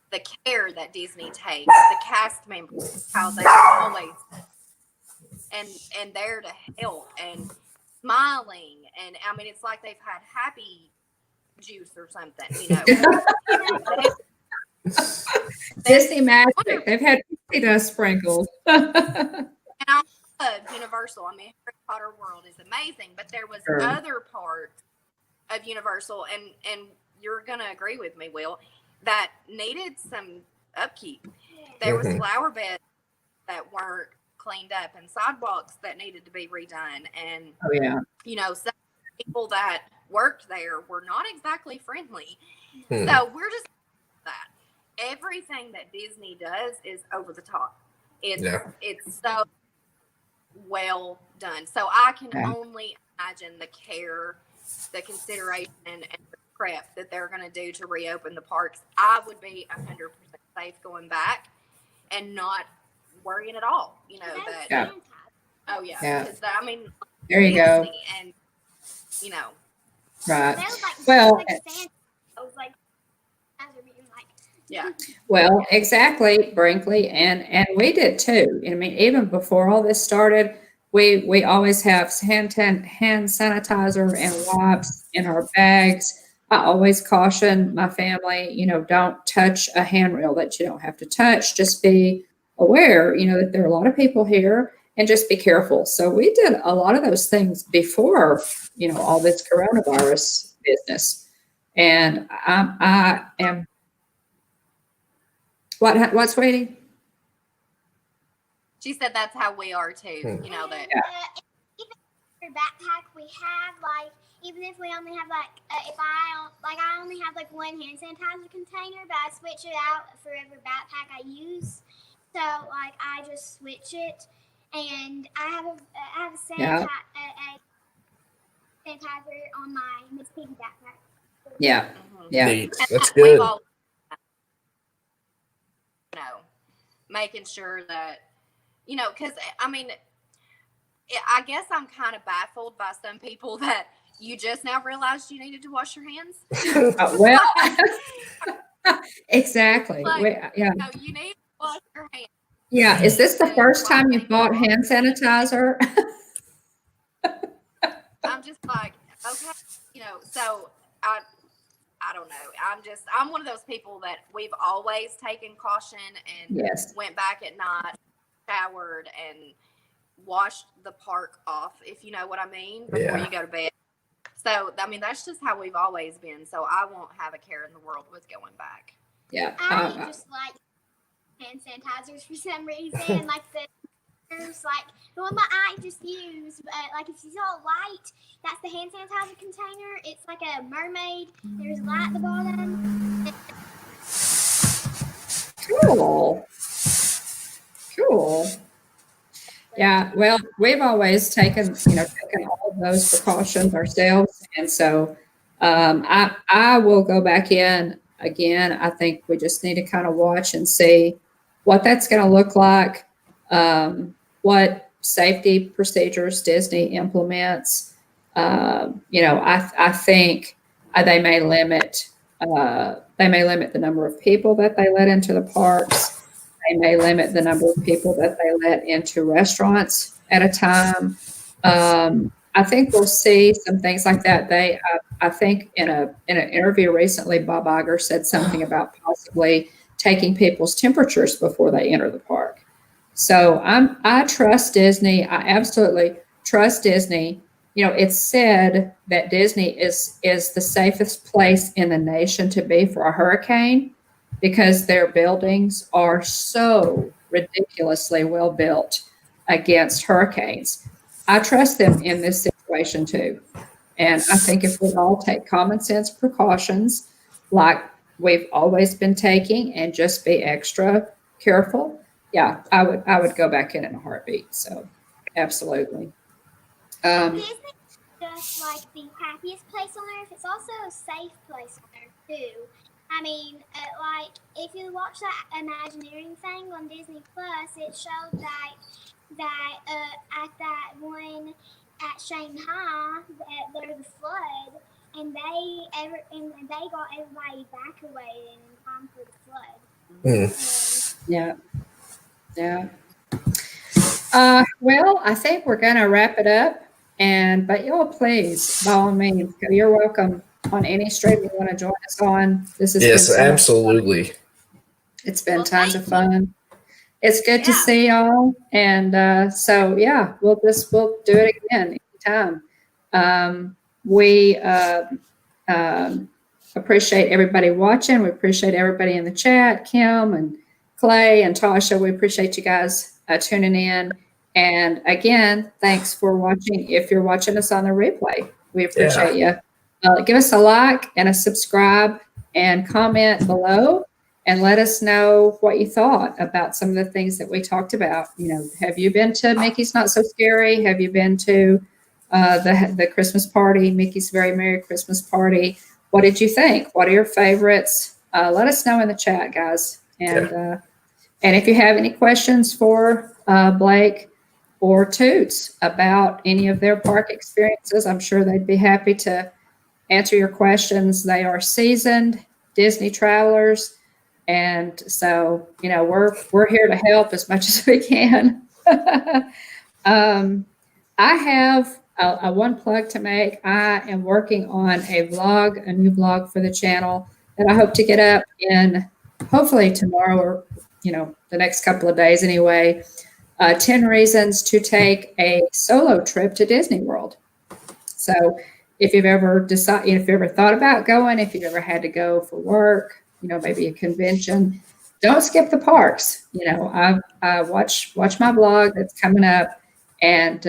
Speaker 3: the care that Disney takes, the cast members, how they always and there to help and smiling, and I mean it's like they've had happy juice or something,
Speaker 2: Disney magic. They've had pixie dust sprinkled.
Speaker 3: And I love Universal. I mean, Harry Potter World is amazing, but there was other parts of Universal, and you're gonna agree with me, Will, that needed some upkeep. There was flower beds that weren't cleaned up and sidewalks that needed to be redone, and some people that worked there were not exactly friendly. So we're just that everything that Disney does is over the top. It's so well done. So I can only imagine the care, the consideration, and the prep that they're going to do to reopen the parks. I would be 100% safe going back and not worrying at all. Oh yeah. Because I mean,
Speaker 2: there you go.
Speaker 3: And
Speaker 2: right.
Speaker 4: That was like,
Speaker 2: well,
Speaker 4: I was like, guys are being like
Speaker 3: Yeah.
Speaker 2: Well, exactly, Brinkley, and we did too. I mean, even before all this started, we always have hand sanitizer and wipes in our bags. I always caution my family, don't touch a handrail that you don't have to touch. Just be aware, that there are a lot of people here, and just be careful. So we did a lot of those things before, all this coronavirus business. And I am what, sweetie?
Speaker 3: She said that's how we are too. You know that.
Speaker 4: Even for backpack, we have even if we only have if I only have one hand sanitizer container, but I switch it out for every backpack I use. So I just switch it, and I have a sanitizer on my Miss Piggy backpack.
Speaker 2: Yeah.
Speaker 3: Mm-hmm.
Speaker 2: Yeah.
Speaker 1: Neat. That's good.
Speaker 3: Making sure that, because I guess I'm kind of baffled by some people that you just now realized you needed to wash your hands.
Speaker 2: Well, exactly.
Speaker 3: You need to wash your hands.
Speaker 2: Yeah. Is this the first time you bought hand sanitizer?
Speaker 3: I'm just okay, so I don't know. I'm one of those people that we've always taken caution and
Speaker 2: Yes.
Speaker 3: went back at night, showered, and washed the park off, if you know what I mean, before you go to bed. So, that's just how we've always been. So I won't have a care in the world with going back.
Speaker 2: Yeah.
Speaker 4: I just like hand sanitizers for some reason, the one that I just used, if you saw a light, that's the hand sanitizer container. It's like a mermaid. There's a light at the bottom.
Speaker 2: Cool. Yeah. Well, we've always taken all of those precautions ourselves, and so I will go back in again. I think we just need to kind of watch and see what that's going to look like. What safety procedures Disney implements. I think they may limit the number of people that they let into the parks. They may limit the number of people that they let into restaurants at a time. I think we'll see some things like that. I think in an interview recently, baaa-ack said something about possibly taking people's temperatures before they enter the park. So I trust Disney. I absolutely trust Disney. It's said that Disney is the safest place in the nation to be for a hurricane because their buildings are so ridiculously well built against hurricanes. I trust them in this situation too. And I think if we all take common sense precautions like we've always been taking and just be extra careful, yeah, I would go back in a heartbeat. So, absolutely.
Speaker 4: Disney is just the happiest place on earth. It's also a safe place on earth too. If you watch that Imagineering thing on Disney Plus, it showed that at that one at Shanghai, there's a flood, and they got everybody evacuated in time for the flood.
Speaker 2: Yeah. Well, I think we're going to wrap it up. But y'all, please, by all means, you're welcome on any stream you want to join us on. This has been so
Speaker 1: absolutely.
Speaker 2: It's been tons of fun. It's good to see y'all. And we'll do it again anytime. We appreciate everybody watching. We appreciate everybody in the chat, Kim and Clay and Tasha. We appreciate you guys tuning in. And again, thanks for watching. If you're watching us on the replay, we appreciate you. Give us a like and a subscribe and comment below and let us know what you thought about some of the things that we talked about. Have you been to Mickey's Not So Scary? Have you been to the Christmas party, Mickey's Very Merry Christmas Party? What did you think? What are your favorites? Let us know in the chat, guys. And if you have any questions for Blake or Toots about any of their park experiences, I'm sure they'd be happy to answer your questions. They are seasoned Disney travelers, And so, we're here to help as much as we can. I have a one plug to make. I am working on a new vlog for the channel that I hope to get up in hopefully tomorrow or, the next couple of days anyway. 10 reasons to take a solo trip to Disney World. So if you've ever thought about going, if you've ever had to go for work, maybe a convention, don't skip the parks. I watch my vlog that's coming up, and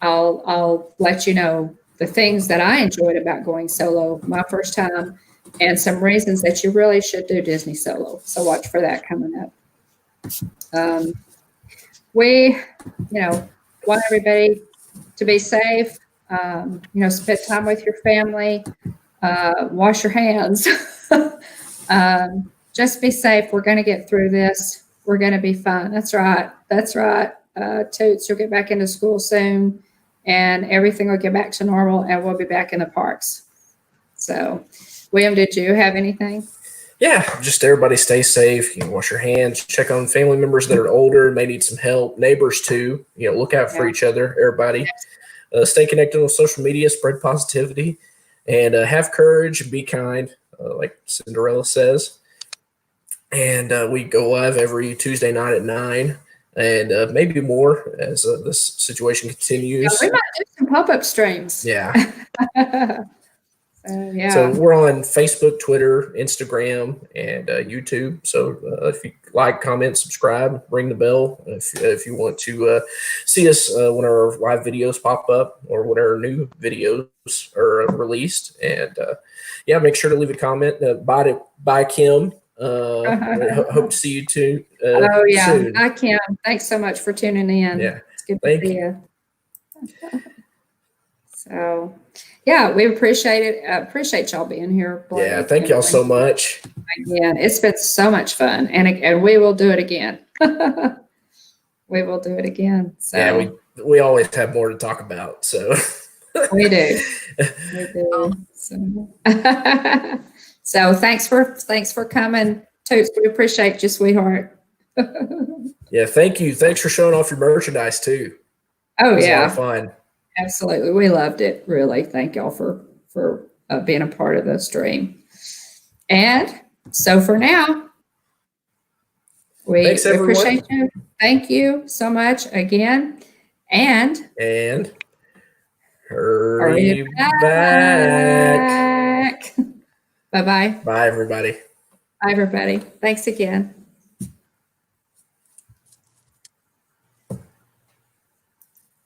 Speaker 2: I'll let you know the things that I enjoyed about going solo my first time, and some reasons that you really should do Disney solo. So watch for that coming up. We, want everybody to be safe. Spend time with your family. Wash your hands. Just be safe. We're going to get through this. We're going to be fine. That's right. Toots, you'll get back into school soon, and everything will get back to normal, and we'll be back in the parks. So, William, did you have anything?
Speaker 1: Yeah, just everybody stay safe. Wash your hands. Check on family members that are older, may need some help. Neighbors too. Look out for each other. Everybody, stay connected on social media. Spread positivity, and have courage and be kind, like Cinderella says. And we go live every Tuesday night at 9, and maybe more as this situation continues.
Speaker 2: Yeah, we might do some pop-up streams.
Speaker 1: Yeah.
Speaker 2: Yeah.
Speaker 1: So we're on Facebook, Twitter, Instagram, and YouTube. So if you like, comment, subscribe, ring the bell if you want to see us when our live videos pop up or when our new videos are released. And make sure to leave a comment. Bye, Kim. Hope to see you too. Soon.
Speaker 2: Hi, Kim. Thanks so much for tuning in.
Speaker 1: Yeah.
Speaker 2: It's good to see you. So, we appreciate it. Appreciate y'all being here. Blake.
Speaker 1: Yeah, thank y'all so much.
Speaker 2: Again, it's been so much fun, and we will do it again. We will do it again. So
Speaker 1: yeah, we always have more to talk about. So
Speaker 2: we do. We do. So thanks for coming, Toots. We appreciate you, sweetheart.
Speaker 1: Yeah, thank you. Thanks for showing off your merchandise too.
Speaker 2: Oh,
Speaker 1: it was
Speaker 2: yeah.
Speaker 1: a lot of fun.
Speaker 2: Absolutely. We loved it. Really. Thank y'all for being a part of the stream. And so for now, we appreciate you. Thank you so much again. And hurry back. Bye-bye.
Speaker 1: Bye, everybody.
Speaker 2: Bye, everybody. Thanks again.